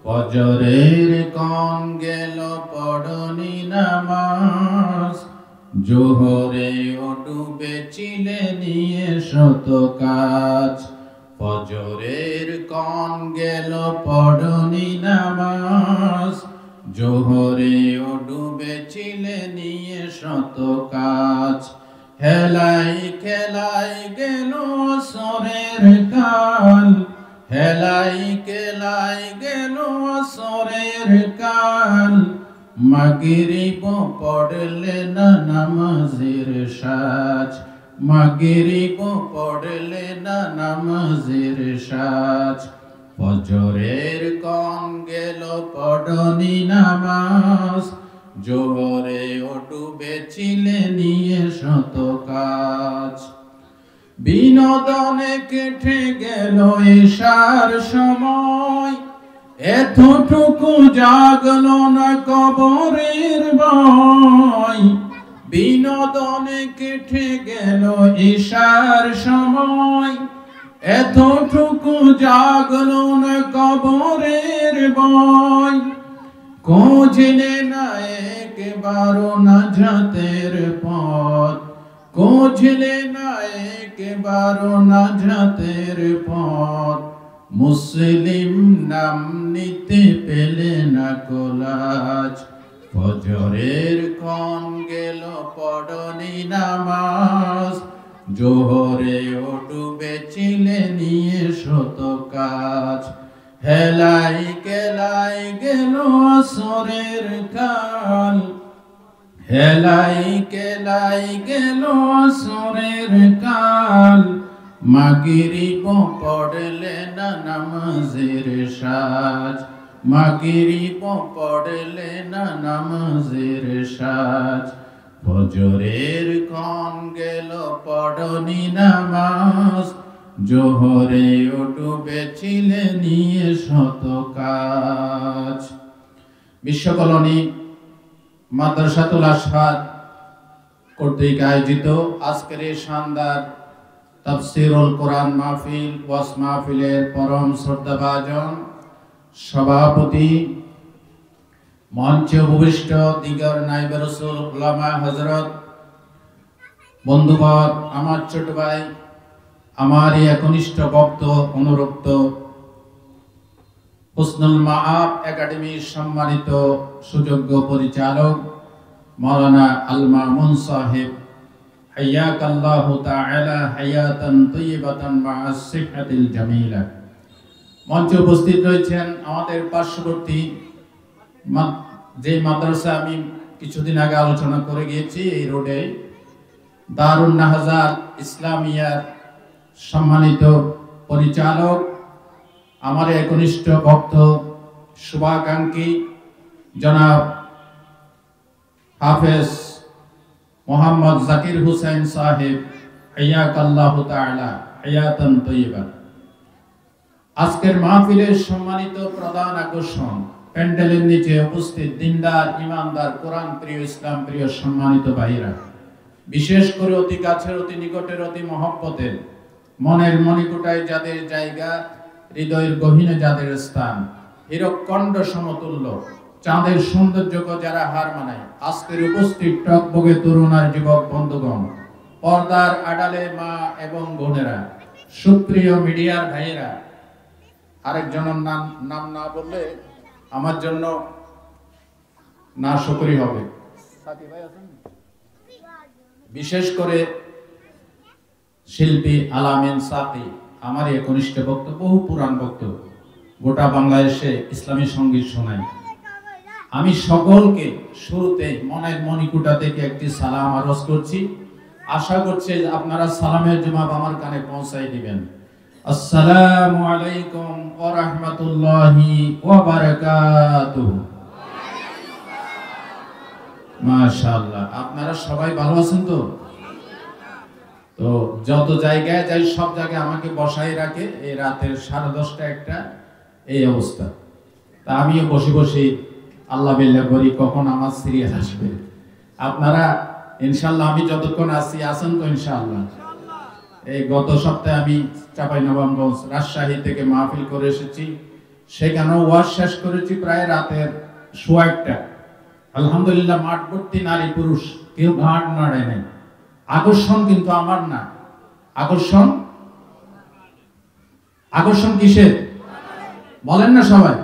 ফজরের কন গেল পড়নি নামাজ, জোহরে ও ডুবেছিলে নিয়ে শত কাজ। ফজরের কন গেল পড়নি নামাজ, জোহরে ও ডুবেছিলে নিয়ে শত কাজ। হেলাই খেলাই গেল আসরের কাল, হেলাই খেলাই গেল আসরের কাল। মাগরিব পড়লে না নামাজের সাজ, মাগরিব পড়লে না নামাজের সাজ। ফজরের কন গেল পড়নি নামাজ, জোহরে ও ডুবেছিলে নিয়ে শত কাজ। বিনোদনে কেটে গেল এশার সময়, এতটুকু জাগলো না কবরের ভয়। বিনোদনে কেটে গেল এশার সময়, এতটুকু জাগলো না কবরের ভয়। খোঁজলে না একবারও নাজাতের পথ, খোঁজলে না একবারও নাজাতের পথ। মুসলিম নাম নিতে পেলে না কোলাজ। ফজরের কন গেল পড়নি নামাজ, জোহরে ও ডুবেছিলে নিয়ে শত কাজ। হেলাই খেলাই গেল আসরের কাল, হেলাই খেলাই গেল আসরের কাল। মাগরিব পড়লে না নামাজের সাজ, মাগরিব পড়লে না নামাজের সাজ। ফজরের কন গেল পড়নি নামাজ, জোহরে ও ডুবেছিলে নিয়ে শত কাজ। বিশ্বকলোনি মাদ্রাসাতুল আশহাদ কর্তৃক আয়োজিত আজকের এই শানদার তাফসীরুল কোরআন মাহফিল ওয়াজ মাহফিলের পরম শ্রদ্ধাভাজন সভাপতি, মঞ্চে উপবিষ্ট দিগর নায়েবে রাসূল উলামা হযরত, বন্ধুবর, আমার ছোট ভাই, আমার এই একনিষ্ঠ ভক্ত অনুরক্ত হুসনুল মাআব একাডেমির সম্মানিত সুযোগ্য পরিচালক মাওলানা আল মামুন সাহেব, হাইয়াকাল্লাহু তাআলা হায়াতান তাইয়্যিবাতান মা'আস সিহহাতিল জামিলা। মঞ্চে উপস্থিত রয়েছেন আমাদের পার্শ্ববর্তী যে মাদ্রাসা আমি কিছুদিন আগে আলোচনা করে গিয়েছি, এই রোডে দারুন নাহজাত ইসলামিয়ার সম্মানিত পরিচালক, আমার একনিষ্ঠ ভক্ত শুভাকাঙ্ক্ষী জনাব হাফেজ মোহাম্মদ জাকির হুসাইন সাহেব, হাইয়াকাল্লাহু তাআলা হায়াতান তাইয়্যিবা। আজকের মাহফিলের সম্মানিত প্রধান আকর্ষণ, প্যান্ডেলের নিচে উপস্থিত দিনদার, ইমানদার, কোরআন প্রিয়, ইসলাম প্রিয় সম্মানিত ভাইরা, বিশেষ করে অতি কাছের, অতি নিকটের, অতি মহব্বতের, মনের মণিকোটায় যাদের জায়গা, হৃদয়ের গহীনে যাদের স্থান, হীরকখণ্ড সমতুল্য চাঁদের সৌন্দর্যকে যারা হার মানায়, আজকের উপস্থিত টকবগে তরুণ আর যুবক বন্ধুগণ, পর্দার আড়ালে মা এবং বোনেরা, সুপ্রিয় মিডিয়ার ভাইয়েরা, আরেকজনের নাম না বললে আমার জন্য না শুকরি হবে। বিশেষ করে শিল্পী আলামিন সাকি, আমার একনিষ্ঠ ভক্ত, বহু পুরাণ ভক্ত, গোটা বাংলাদেশে ইসলামী সঙ্গীত শোনায়। আমি সকলকে শুরুতে মনের মণিকোটা থেকে একটি সালাম আরজ করছি। আশা করছি আপনারা সালামের জবাব আমার কানে পৌঁছাই দিবেন। আসসালামু আলাইকুম ওয়া রাহমাতুল্লাহি ওয়া বারাকাতুহু। মাশাআল্লাহ, আপনারা সবাই ভালো আছেন তো? তো যত জায়গায় যাই সব জায়গায় আমাকে বসাই রাখে, এই রাতের 10:30 একটা এই অবস্থা। তা আমিও বসে বসে আল্লাহ বিল্লাহ করি কখন আমার সিরিয়াল আসবে। আপনারা ইনশাআল্লাহ, আমি যতক্ষণ আছেন তো ইনশাআল্লাহ। এই গত সপ্তাহে আমি চাঁপাইনবাবগঞ্জ রাজশাহী থেকে মাহফিল করে এসেছি। সেখানে ওয়াজ শেষ করেছি প্রায় রাতের 1:15। আলহামদুলিল্লাহ মাঠ ভর্তি নারী পুরুষ, কেউ ঘাট নাড়ে নাই। আকর্ষণ কিন্তু আমার না। আকর্ষণ আকর্ষণ কিসের বলেন না সবাই?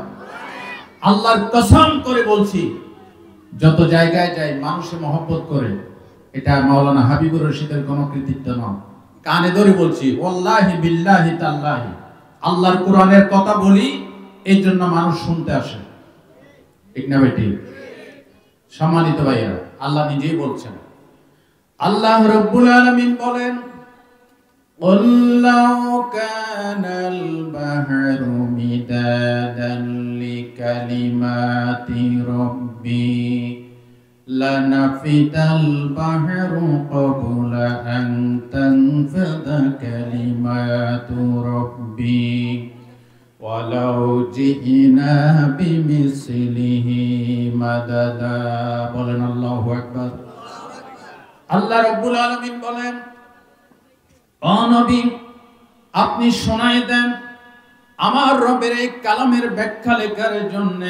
আল্লাহর কসম করে বলছি, যত জায়গায় যাই মানুষে মহব্বত করে, এটা মাওলানা হাবিবুর রশিদের কোনো কৃতিত্ব নয়। কানে ধরে বলছি, ওয়াল্লাহি বিল্লাহি তাল্লাহি, আল্লাহর কোরআনের কথা বলি, এই জন্য মানুষ শুনতে আসে। ঠিক না বেটি? সম্মানিত ভাইরা, আল্লাহ নিজেই বলছেন। আল্লাহ রাব্বুল আলামিন বলেন, قُل لَّوْ كَانَ الْبَحْرُ مِدَادًا لِّكَلِمَاتِ رَبِّي لَنَفِدَ الْبَحْرُ قَبْلَ أَن تَنفَدَ كَلِمَاتُ رَبِّي وَلَوْ جِئْنَا بِمِثْلِهِ مَدَدًا। বলেন আল্লাহু আকবার। আল্লাহ রাব্বুল আলামিন বলেন, ও নবী, আপনি শোনায় দেন আমার রবের এই কালামের ব্যাখ্যা লেখার জন্য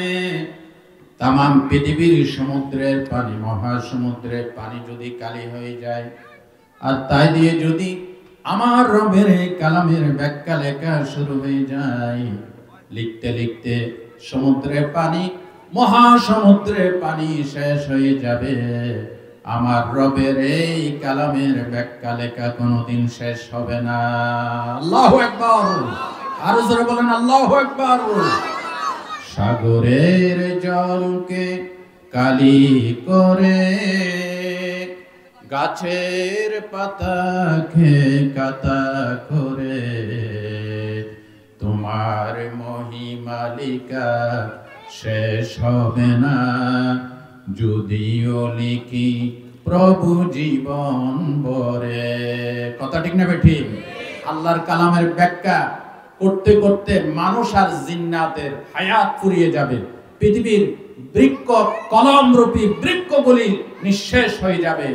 তামাম পৃথিবীর সমুদ্রের পানি, মহাসমুদ্রের পানি যদি কালি হয়ে যায়, আর তাই দিয়ে যদি আমার রবের এই কালামের ব্যাখ্যা লেখা শুরু হয়ে যায়, লিখতে লিখতে সমুদ্রের পানি, মহাসমুদ্রের পানি শেষ হয়ে যাবে, আমার রবের এই কালামের ব্যাখ্যা লেখা কোনোদিন শেষ হবে না। আল্লাহু আকবার। আরো জোরে বলেন আল্লাহু আকবার। সাগরের জলকে কালি করে, গাছের পাতাকে কাটা করে, তোমার মহিমালিকা শেষ হবে না যদিও লিখি প্রভু জীবন ভরে। কথা ঠিক না ঠিক? আল্লাহর কালামের ব্যাখ্যা করতে করতে মানুষ আর জিন্নাতের হায়াত ফুরিয়ে যাবে। পৃথিবীর বৃক্ষ, কলমরূপী বৃক্ষগুলি নিঃশেষ হয়ে যাবে,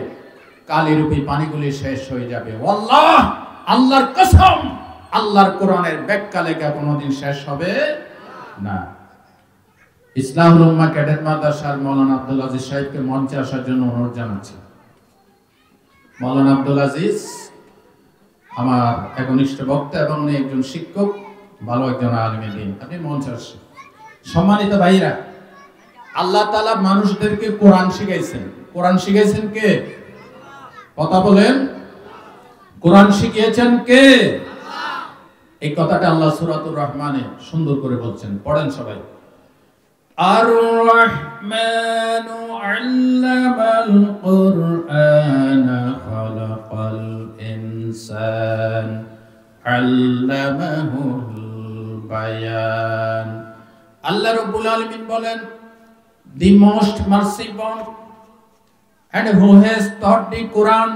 কালিরূপী পানিগুলি শেষ হয়ে যাবে। আল্লাহ, আল্লাহর কসম, আল্লাহর কোরআনের ব্যাখ্যা লেখা কোনোদিন শেষ হবে না। ইসলাহুল উম্মাহ ক্যাডেট মাদ্রাসার মাওলানা আব্দুল আজিজ সাহেবকে মঞ্চে আসার জন্য অনুরোধ জানাচ্ছি। মাওলানা আব্দুল আজিজ আমার একনিষ্ঠ বক্তা এবং উনি একজন শিক্ষক, ভালো একজন আলেমে দ্বীন। আপনি মঞ্চে আসেন। সম্মানিত ভাইরা, আল্লাহ তাআলা মানুষদেরকে কোরআন শিখাইছেন। কোরআন শিখাইছেন কে? কথা বলেন। কোরআন শিখিয়েছেন কে? এই কথাটা আল্লাহ সূরাতুর রহমানে সুন্দর করে বলছেন। পড়েন সবাই। الرحمن علم القرآن خلق الإنسان علمه البيان। আল্লাহ রাব্বুল আলামিন বলেন, the most merciful and who has taught the Quran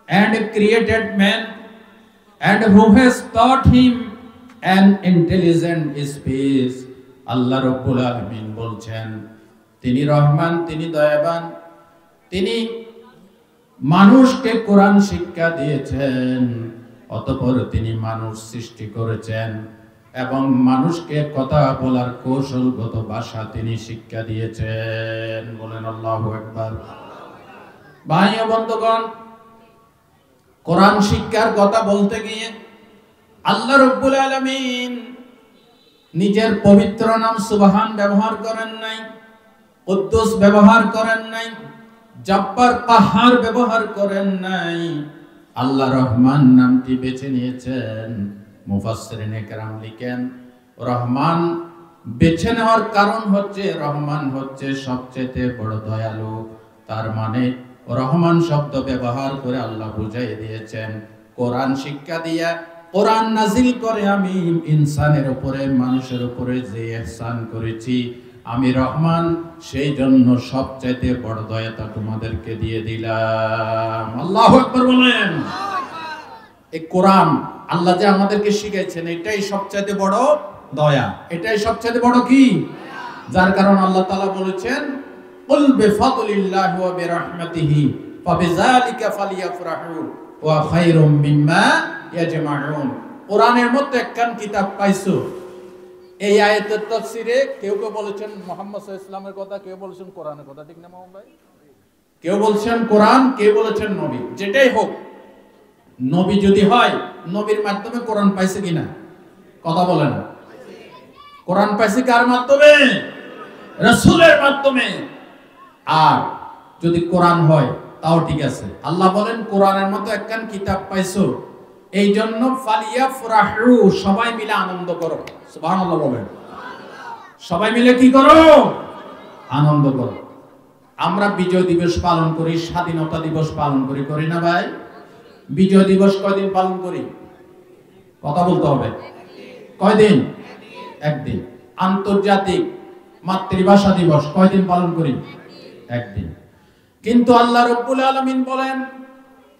and created man and who has taught him an intelligent speech। আল্লাহ রাব্বুল আলামিন বলছেন, তিনি রহমান, তিনি দয়াবান, তিনি মানুষকে কোরআন শিক্ষা দিয়েছেন, অতঃপর তিনি মানুষ সৃষ্টি করেছেন এবং মানুষকে কথা বলার কৌশলগত ভাষা তিনি শিক্ষা দিয়েছেন। বলেন আল্লাহু আকবার। ভাই ও বন্ধুগণ, কোরআন শিক্ষার কথা বলতে গিয়ে আল্লাহ রাব্বুল আলামিন নিজের পবিত্র নাম সুবহান ব্যবহার করেন নাই, কুদ্দুস ব্যবহার করেন নাই, জব্বার কাহার ব্যবহার করেন নাই। আল্লাহ রহমান নামটি বেছে নিয়েছেন। মুফাসসিরিনে কেরাম লিখেন, রহমান বেছে নেওয়ার কারণ হচ্ছে রহমান হচ্ছে সবচেয়ে বড় দয়ালু। তার মানে রহমান শব্দ ব্যবহার করে আল্লাহ বুঝাই দিয়েছেন, কোরআন শিক্ষা দিয়া, কোরআন নাজিল করে আমি ইনসানের উপরে, মানুষের উপরে যে ইহসান করেছি, আমি রহমান, সেই জন্য সবচাইতে বড় দয়াটা তোমাদেরকে দিয়ে দিলাম। আল্লাহু আকবার বলেন। এই কোরআন আল্লাহ যে আমাদেরকে শিখাইছেন, এটাই সবচাইতে বড় দয়া, এটাই সবচাইতে বড় কি? যার কারণ আল্লাহ তাআলা বলেছেন, কুল বিফাদলিল্লাহি ওয়া বিরহমাতিহি ফাবিযালিকা ফালিয়াফরাহু ওয়া খায়রুম মিম্মা ইয়াজমাউন। কোরআনের মধ্যে একখান কিতাব পাইছো, এই আয়াতের তাফসীরে কেউ কেউ বলেছেন মুহাম্মদ সাল্লাল্লাহু আলাইহি ওয়াসাল্লামের কথা, কেউ বলেছেন কোরআনের কথা, ঠিক না মামুন ভাই? কেউ বলছেন কোরআন, কেউ বলেছেন নবী। যেটাই হোক, নবী যদি হয়, নবীর মাধ্যমে কোরআন পাইছে কিনা কথা বলে না। কোরআন পাইছে কার মাধ্যমে? রাসূলের মাধ্যমে। আর যদি কোরআন হয় তাও ঠিক আছে। আল্লাহ বলেন কোরআনের মতো একখান কিতাব পাইছো, এই জন্য ফালিয়াফরাহু, সবাই মিলে আনন্দ করো। সুবহানাল্লাহ বলেন। সবাই মিলে কি করো? আনন্দ করো। আমরা বিজয় দিবস পালন করি, স্বাধীনতা দিবস পালন করি, করি না ভাই? বিজয় দিবস কয়দিন পালন করি? কথা বলতে হবে। কয়দিন? একদিন। আন্তর্জাতিক মাতৃভাষা দিবস কয়দিন পালন করি? একদিন। কিন্তু আল্লাহ রাব্বুল আলামিন বলেন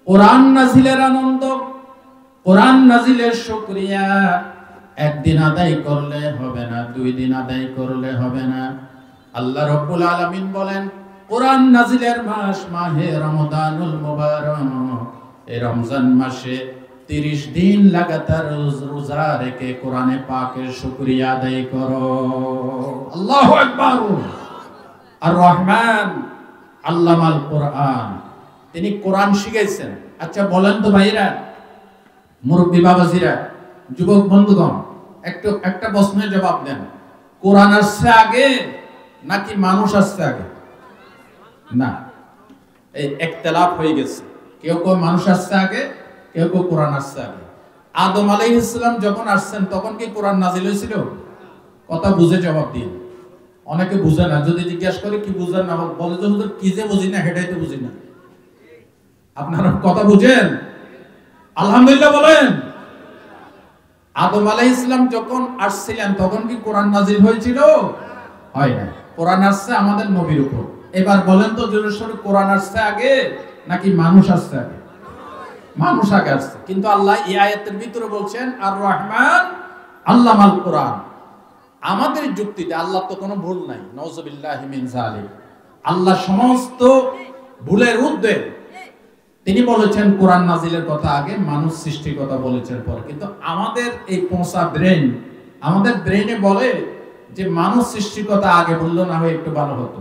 কোরআন নাজিলের আনন্দ, কোরআন নাজিলের শুকরিয়া একদিন আদায় করলে হবে না, 2 দিন আদায় করলে হবে না। আল্লাহ রাব্বুল আলামিন বলেন কোরআন নাজিলের মাস মাহে রমাদানুল মুবারক, এই রমজান মাসে 30 দিন লাগাতার রোজা রেখে কোরআনে পাকের শুকরিয়া আদায় করো। আল্লাহু আকবার। আর রহমান আল্লামাল কোরআন, তিনি কোরআন শিখাইছেন। আচ্ছা বলেন তো ভাইরা, মুরব্বী বাবাজিরা, যুবক বন্ধুগণ, একটা প্রশ্নের জবাব দেন। কোরআন আসছে আগে নাকি মানুষ আসছে আগে? না, এই ইখতিলাফ হয়ে গেছে। কেউ কেউ মানুষ আসছে আগে, কেউ কেউ কোরআন আসছে আগে। আদম আলাইহিস সালাম যখন আসছেন তখন কি কোরআন নাজিল হয়েছিল? কথা বুঝে জবাব দিন। অনেকে বুঝে না, যদি জিজ্ঞাসা করে কি বুঝেন না, বলে যে হুজুর কি যে বুঝি না, সেটাই তো বুঝি না। আপনারা কথা বুঝেন? আলহামদুলিল্লাহ বলেন। আদম আলাইহিস সালাম যখন আসছিলেন তখন কি কোরআন নাজিল হয়েছিল? হয় না। কোরআন আসছে আমাদের নবীর উপর। এবার বলেন তো জোরে কোরআন আসছে আগে নাকি মানুষ আসছে আগে? মানুষ আগে আসছে। কিন্তু আল্লাহ এই আয়াতের ভিতরে বলছেন আর রহমান আল্লামাল কোরআন। আমাদের যুক্তিতে আল্লাহ তো কোনো ভুল নাই, নাউযুবিল্লাহি মিন যালিক। আল্লাহ সমস্ত ভুলের ঊর্ধ্বে। তিনি বলেছেন কোরআন নাজিলের কথা আগে, মানুষ সৃষ্টির কথা বলেছেন পরে। কিন্তু আমাদের এই পোঁচা ব্রেন, আমাদের ব্রেনে বলে যে মানুষ সৃষ্টির কথা আগে বললো না হয় একটু ভালো হতো।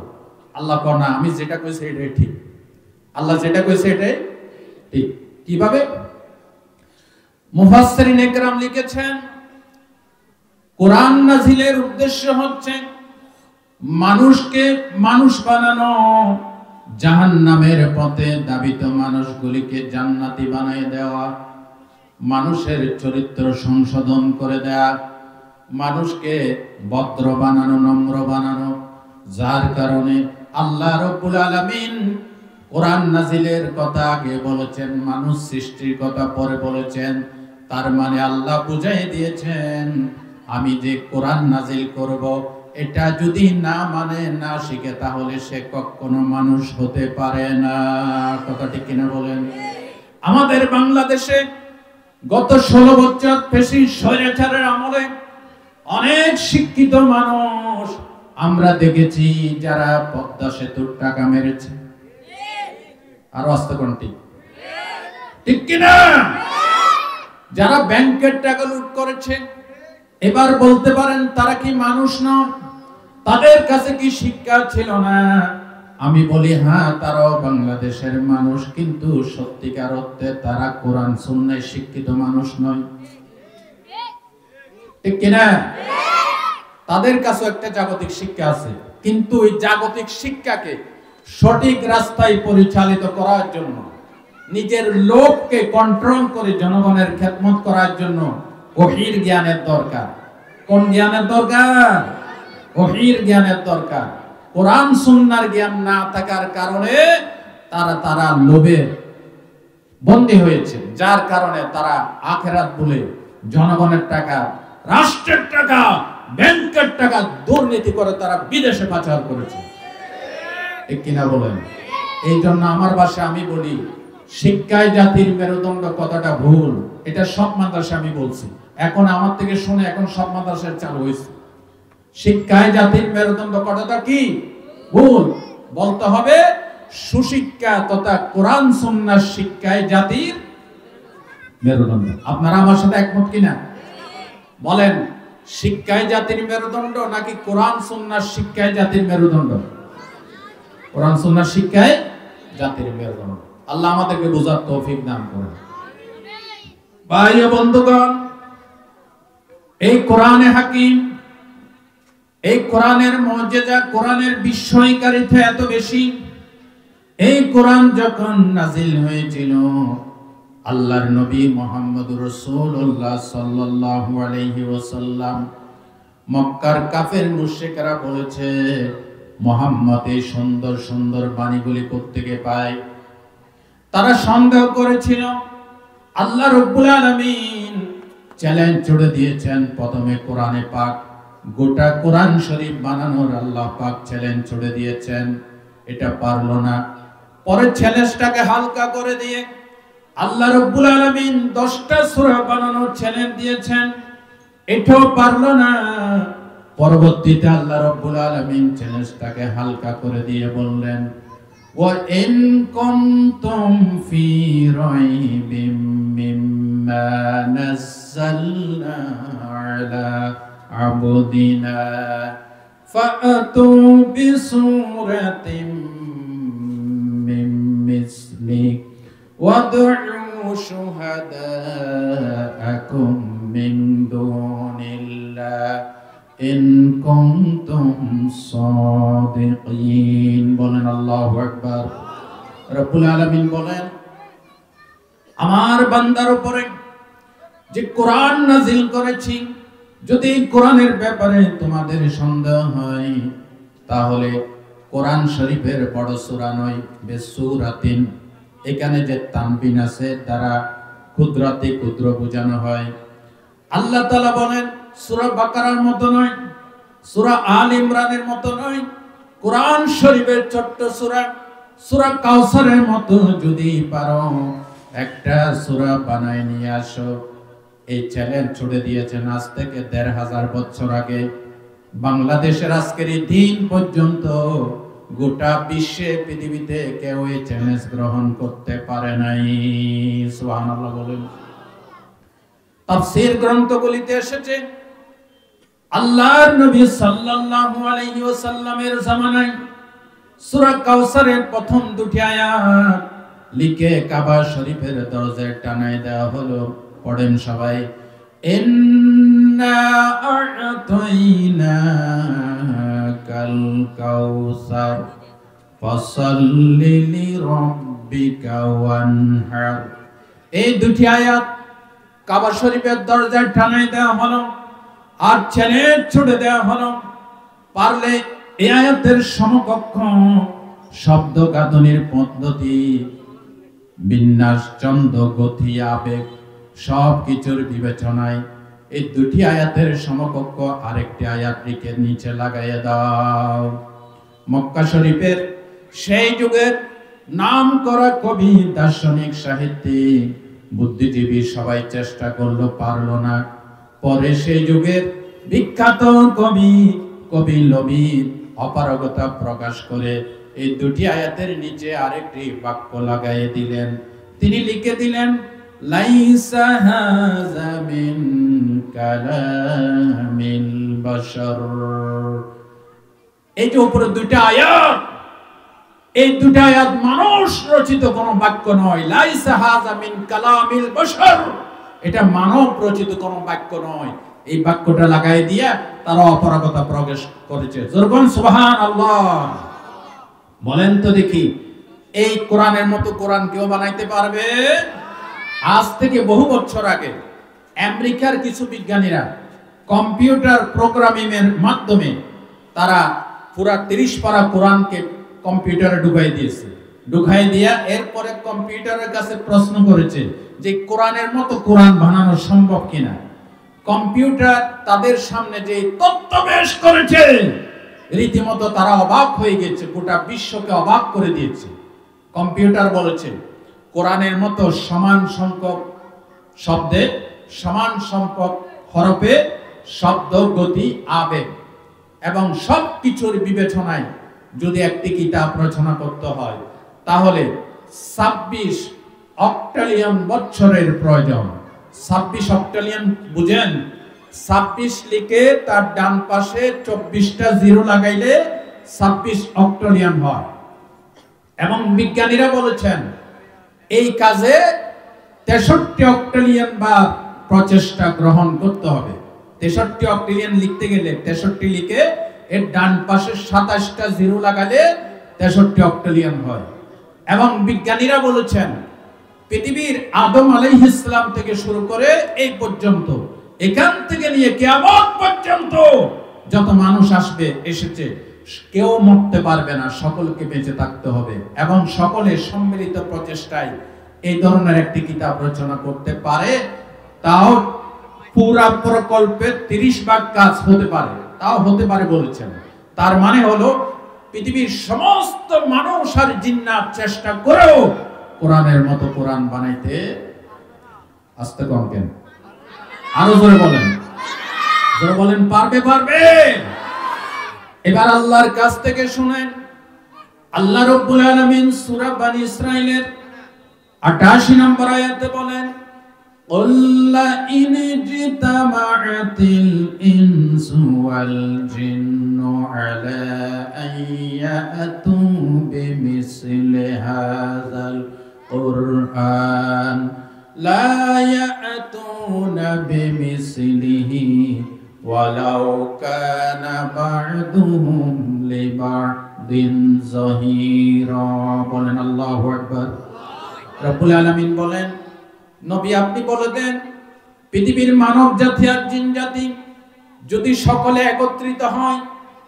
আল্লাহ কয় না, আমি যেটা কইছি এটাই ঠিক। আল্লাহ যেটা কইছে এটাই ঠিক। কিভাবে? মুফাসসিরিন ইকরাম লিখেছেন কোরআন নাজিলের উদ্দেশ্য হচ্ছে মানুষকে মানুষ বানানো, জাহান্নামের পথে দাবিত মানুষগুলিকে জান্নাতি বানিয়ে দেওয়া, মানুষের চরিত্র সংশোধন করে দেয়া, মানুষকে ভদ্র বানানো, নম্র বানানো। যার কারণে আল্লাহ রাব্বুল আলামিন কোরআন নাজিলের কথা আগে বলেছেন, মানুষ সৃষ্টির কথা পরে বলেছেন। তার মানে আল্লাহ বুঝাই দিয়েছেন আমি যে কোরআন নাজিল করব, এটা যদি না মানে না শিখে তাহলে সে কখনো মানুষ হতে পারে না। কথা ঠিক কিনা বলেন? আমাদের বাংলাদেশে গত 16 বছর ফ্যাসিস্ট স্বৈরাচারের আমলে অনেক শিক্ষিত মানুষ আমরা দেখেছি যারা পদ্মা সেতুর টাকা মেরেছে। আর আস্তে কোনটি ঠিক কিনা? যারা ব্যাংকের টাকা লুট করেছে, এবার বলতে পারেন তারা কি মানুষ না? তাদের কাছে কি শিক্ষা ছিল না? আমি বলি হ্যাঁ, তারাও বাংলাদেশের মানুষ, কিন্তু সত্যিকার অর্থে তারা কোরআন সুন্নাহয় শিক্ষিত মানুষ নয়। ঠিক কিনা? তাদের কাছে একটা জাগতিক শিক্ষা আছে, কিন্তু ওই জাগতিক শিক্ষাকে সঠিক রাস্তায় পরিচালিত করার জন্য, নিজের লোককে কন্ট্রোল করে জনগণের খেদমত করার জন্য ওহীর জ্ঞানের দরকার। কোন জ্ঞানের দরকার? ওহীর জ্ঞানের দরকার। কোরআন সুন্নাহর জ্ঞান না থাকার কারণে তারা লোভে বন্দী হয়েছে, যার কারণে তারা আখিরাত বলে জনগণের টাকা, রাষ্ট্রের টাকা, ব্যাংকের টাকা দুর্নীতি করে তারা বিদেশে পাচার করেছে। ঠিক কিনা বলেন? এই জন্য আমার ভাষায় আমি বলি শিক্ষায় জাতির মেরুদণ্ড কথাটা ভুল। এটা সব মাদ্রাসা আমি বলছি, এখন আমার থেকে শুনে এখন সব মাদ্রাসায় চালু হয়েছে। শিক্ষায় জাতির মেরুদণ্ড কথাটা কি ভুল বলতে হবে। সুশিক্ষা তথা কোরআন সুন্নাহর শিক্ষায় জাতির মেরুদণ্ড। আপনারা আমার সাথে একমত কিনা বলেন? শিক্ষায় জাতির মেরুদণ্ড নাকি কোরআন সুন্নাহর শিক্ষায় জাতির মেরুদণ্ড? কোরআন সুন্নাহর শিক্ষায় জাতির মেরুদণ্ড। আল্লাহ আমাদেরকে বোঝার তৌফিক দান করুন। ভাই ও বন্ধুগণ, এই কোরআনে হাকিম, এই কোরআনের মুজিজা, কোরআনের বিস্ময়কারিতা এত বেশি। এই কোরআন যখন নাজিল হয়েছিল, আল্লাহর নবী মুহাম্মদুর রাসূলুল্লাহ সাল্লাল্লাহু আলাইহি ওয়াসাল্লাম, মক্কার কাফের মুশরিকরা বলেছে, মুহাম্মদ এই সুন্দর সুন্দর বাণীগুলি কোত্থেকে পায়? তারা সন্দেহ করেছিল। আল্লাহ রাব্বুল আলামিন চ্যালেঞ্জ ছুড়ে দিয়েছেন প্রথমে কোরআনে পাক, গোটা কোরআন শরীফ বানানোর আল্লাহ পাক চ্যালেঞ্জ ছুড়ে দিয়েছেন, এটা পারলো না। পরে চ্যালেঞ্জটাকে হালকা করে দিয়ে আল্লাহ রাব্বুল আলামিন 10টা সূরা বানানোর চ্যালেঞ্জ দিয়েছেন, এটাও পারলো না। পরবর্তীতে আল্লাহ রাব্বুল আলামিন চ্যালেঞ্জটাকে হালকা করে দিয়ে বললেন, ওয়া ইন কুনতুম ফি রাইবিম মিম্মা নাযালনা আলা আবদিনা ফাআতু বিসূরাতিন মিন মিসলিহি ওয়াদউ শুহাদাআকুম মিন দুনিল্লাহ ইন কুনতুম সাদিকিন। বলেন আল্লাহু আকবার। রব্বুল আলামিন বলেন, আমার বান্দার উপরে যে কোরআন নাজিল করেছি, যদি কোরআনের ব্যাপারে তোমাদের সন্দেহ হয়, তাহলে কোরআন শরীফের বড় সূরা নয়, বেসূরাতিন, এখানে যে তানবিন আছে দ্বারা ক্ষুদ্রাতে ক্ষুদ্র বোঝানো হয়। আল্লাহ তাআলা বলেন, সূরা বাকারার মতো নয়, সূরা আল ইমরানের মতো নয়, কোরআন শরীফের ছোট্ট সূরা, সূরা কাউসারের মতো যদি পারো একটা সূরা বানায় নিয়ে আসো। এই চ্যালেঞ্জ ছুড়ে দিয়েছেন আজ থেকে ১৫০০ বছর আগে। বাংলাদেশের আজকের এই দিন পর্যন্ত গোটা বিশ্বে, পৃথিবীতে কেউ এই চ্যালেঞ্জ গ্রহণ করতে পারে নাই। সুবহানাল্লাহ বলেন। তাফসীর গ্রন্থগুলিতে এসেছে, আল্লাহর নবী সাল্লাল্লাহু আলাইহি ওয়াসাল্লামের জামানায় সূরা কাউসারের প্রথম দুটি আয়াত লিখে কাবা শরীফের দরজায় টানায় দেওয়া হলো। পড়েন সবাই, ইন্না আ'তাইনাকাল কাউসার ফাসাল্লি লিরাব্বিকা ওয়ানহার। এই দুটি আয়াত কাবা শরীফের দরজায় টানায় দেওয়া হলো আর চ্যালেঞ্জ ছুড়ে দেওয়া হলো, পারলে এই আয়াতের সমকক্ষ শব্দ গাঁথনির পদ্ধতি, বিন্যাস, ছন্দ, গতি, আবেগ সব কিছুর বিবেচনায় এই দুটি আয়াতের সমকক্ষ আরেকটি আয়াত লিখে নিচে লাগাইয়া দাও। মক্কা শরীফের সেই যুগের নাম করা কবি, দার্শনিক, সাহিত্যিক, বুদ্ধিজীবী সবাই চেষ্টা করলো, পারলো না। পরে সেই যুগের বিখ্যাত কবি লবিব অপারগতা প্রকাশ করে এই দুটি আয়াতের নিচে আরেকটি বাক্য লাগাইয়ে দিলেন। তিনি লিখে দিলেন, লাইসা হাযা মিন কালামিল বাশার। এই যে উপরে দুইটা আয়াত, এই দুইটা আয়াত মানুষ রচিত কোনো বাক্য নয়। লাইসা হাযা মিন কালামিল বাশার, এটা মানব রচিত কোনো বাক্য নয়। এই বাক্যটা লাগাই দিয়া তারা অপারগতা প্রকাশ করেছে। জোরগণ সুবহানাল্লাহ বলেন তো দেখি, এই কোরআনের মতো কোরআন কেউ বানাইতে পারবে? আজ থেকে বহু বছর আগে আমেরিকার কিছু বিজ্ঞানীরা কম্পিউটার প্রোগ্রামিং এর মাধ্যমে তারা পুরা 30 পারা কোরআনকে কম্পিউটারে ঢুকাই দিয়া এরপরে কম্পিউটারের কাছে প্রশ্ন করেছে যে কোরআনের মতো কোরআন বানানো সম্ভব কিনা। কম্পিউটার তাদের সামনে যে তথ্য পেশ করেছে, রীতিমতো তারা অবাক হয়ে গেছে, গোটা বিশ্বকে অবাক করে দিয়েছে। কম্পিউটার বলেছে কোরআনের মতো সমান সংখ্যক শব্দে, সমান সংখ্যক হরফে, শব্দ, গতি, আবেগ এবং সব কিছুর বিবেচনায় যদি একটি কিতাব রচনা করতে হয়, তাহলে 26 অক্টালিয়ন বছরের প্রয়োজন। 26 অক্টালিয়ন বুঝেন? 26 লিখে তার ডান পাশে 24টা জিরো লাগাইলে 26 অক্টোলিয়ান হয়। এবং বিজ্ঞানীরা বলেছেন এই কাজে 63 অক্টোলিয়ান বা প্রচেষ্টা গ্রহণ করতে হবে। 63 অক্টোলিয়ান লিখতে গেলে 63 লিখে এর ডান পাশে 27টা জিরো লাগালে 63 অক্টোলিয়ান হয়। এবং বিজ্ঞানীরা বলেছেন পৃথিবীর আদম আলাইহিস সালাম থেকে শুরু করে এই পর্যন্ত, এখান থেকে নিয়ে কিয়ামত পর্যন্ত যত মানুষ আসবে এসেছে, কেউ মরতে পারবে না, সকলকে বেঁচে থাকতে হবে। এবং সকলের সম্মিলিত প্রচেষ্টায় এই ধরনের একটি কিতাব রচনা করতে পারে, তাও পুরা প্রকল্পের 30 ভাগ কাজ হতে পারে, তাও হতে পারে বলেছেন। তার মানে হলো পৃথিবীর সমস্ত মানুষ আর জিন্নাত চেষ্টা করেও কোরআনের মতো কোরআন বানাইতে আসতে কম কেন? আরো জোরে বলেন, জোরে বলেন, পারবে পারবে। এবার আল্লাহর কাছ থেকে শুনেন, আল্লাহ রাব্বুল আলামিন সূরা বনী ইসরাঈলের 88 নম্বর আয়াতে বলেন, "কুল্লা ইন জিতামাআতিল ইনসু ওয়াল জিন্নু আলা আইয়াতু বিমিসলি হাযাল কুরআন লা ইয়াতুনা বিমিসলিহি ওয়ালাউ কানা বা'দুহুম লিবা'দিন যাহিরা।" বলেন আল্লাহু আকবার। রব্বুল আলামিন বলেন, নবী আপনি বলে দেন, পৃথিবীর মানব জাতি আর জিন জাতি যদি সকলে একত্রিত হয়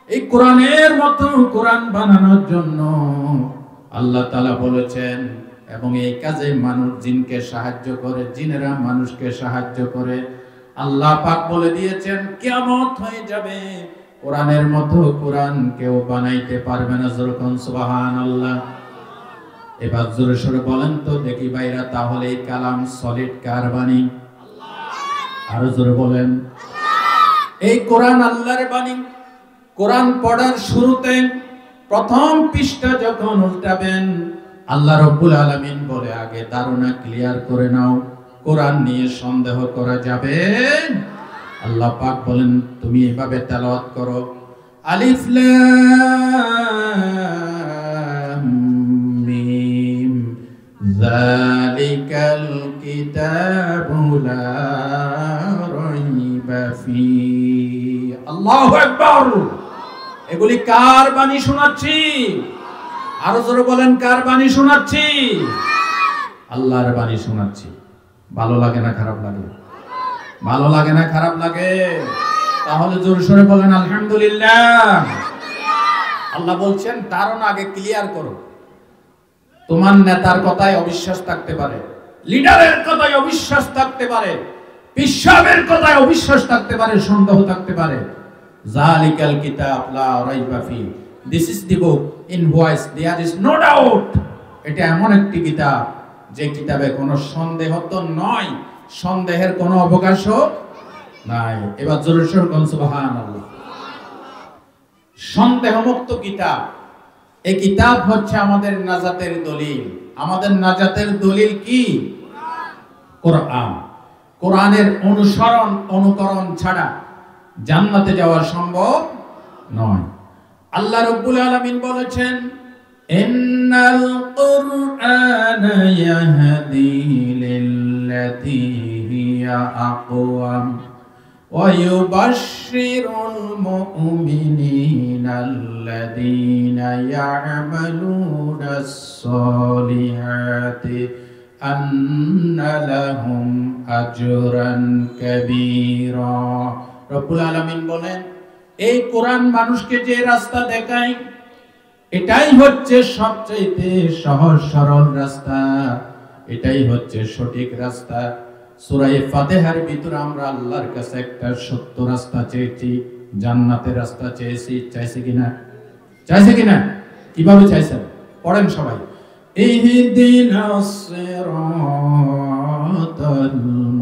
এই কোরআনের মতো কোরআন বানানোর জন্য, আল্লাহ তাআলা বলেছেন, এবং এই কাজে মানুষ জিনকে সাহায্য করে, জিনেরা মানুষকে সাহায্য করে, আল্লাহ পাক বলে দিয়েছেন কিয়ামত হয়ে যাবে, কোরআনের মতো কোরআন কেউ বানাইতে পারবে না। যেরকম সুবহানাল্লাহ। এবার জোরে সোরে বলেন তো দেখি ভাইরা, তাহলে এই কালাম সলিড কার বাণী? আরো জোরে বলেন। এই কোরআন আল্লাহর বাণী। কোরআন পড়ার শুরুতে প্রথম পৃষ্ঠা যখন উল্টাবেন, আল্লাহ রাব্বুল আলামিন বলে আগে ধারণা ক্লিয়ার করে নাও, কোরআন নিয়ে সন্দেহ করা যাবে। আল্লাহ পাক বলেন তুমি এভাবে তেলাওয়াত করো, আলিফ লাম মিম যালিকাল কিতাবু লা রাইবা ফি। আল্লাহু আকবার। এগুলি কার বাণী শোনাচ্ছি? আরো জোরে বলেন, কার বাণী শোনাচ্ছি? আল্লাহর বাণী শোনাচ্ছি। ভালো লাগে না খারাপ লাগে? ভালো লাগে না খারাপ লাগে? তাহলে জোরে সোরে বলেন আলহামদুলিল্লাহ। আল্লাহ বলছেন ধারণা আগে ক্লিয়ার করো। তোমার নেতার কথায় অবিশ্বাস থাকতে পারে, লিডারের কথায় অবিশ্বাস থাকতে পারে, পিসাবের কথায় অবিশ্বাস থাকতে পারে, সন্দেহ থাকতে পারে। যালিকাল কিতাব লা রাইবা ফি, this is the book in which there is no doubt. এটা এমন একটি কিতাব যে কিতাবে কোনো সন্দেহ তো নয়, সন্দেহের কোনো অবকাশও নাই। এবার জোরে সোরে বলুন সুবহানাল্লাহ। সন্দেহমুক্ত কিতাব। এই কিতাব হচ্ছে আমাদের নাজাতের দলিল। আমাদের নাজাতের দলিল কি? কোরআন। কোরআনের অনুসরণ অনুকরণ ছাড়া জান্নাতে যাওয়া সম্ভব নয়। আল্লাহ রাব্বুল আলামিন বলেছেন, ইন্নাল কুরআনা ইয়াহদি লিল্লাতী হিয়া আকওয়াম ওয়া ইউবাশশিরুল মুমিনিনাল্লাযীনা ইয়া'মালুনাস সালিহাতি আন্না লাহুম আজরান কাবীরা। রব্বুল আলামিন বলেন, এই কোরআন মানুষকে যে রাস্তা দেখায় এটাই হচ্ছে সবচেয়ে সহজ সরল রাস্তা, এটাই হচ্ছে সঠিক রাস্তা। সূরা ফাতিহার ভিতরে আমরা আল্লাহর কাছে একটা সত্য রাস্তা চেয়েছি, জান্নাতের রাস্তা চেয়েছি। চাইছে কিনা? চাইছে কিনা? কিভাবে চাইছেন পড়েন সবাই। ইহদিনাস সিরাতাল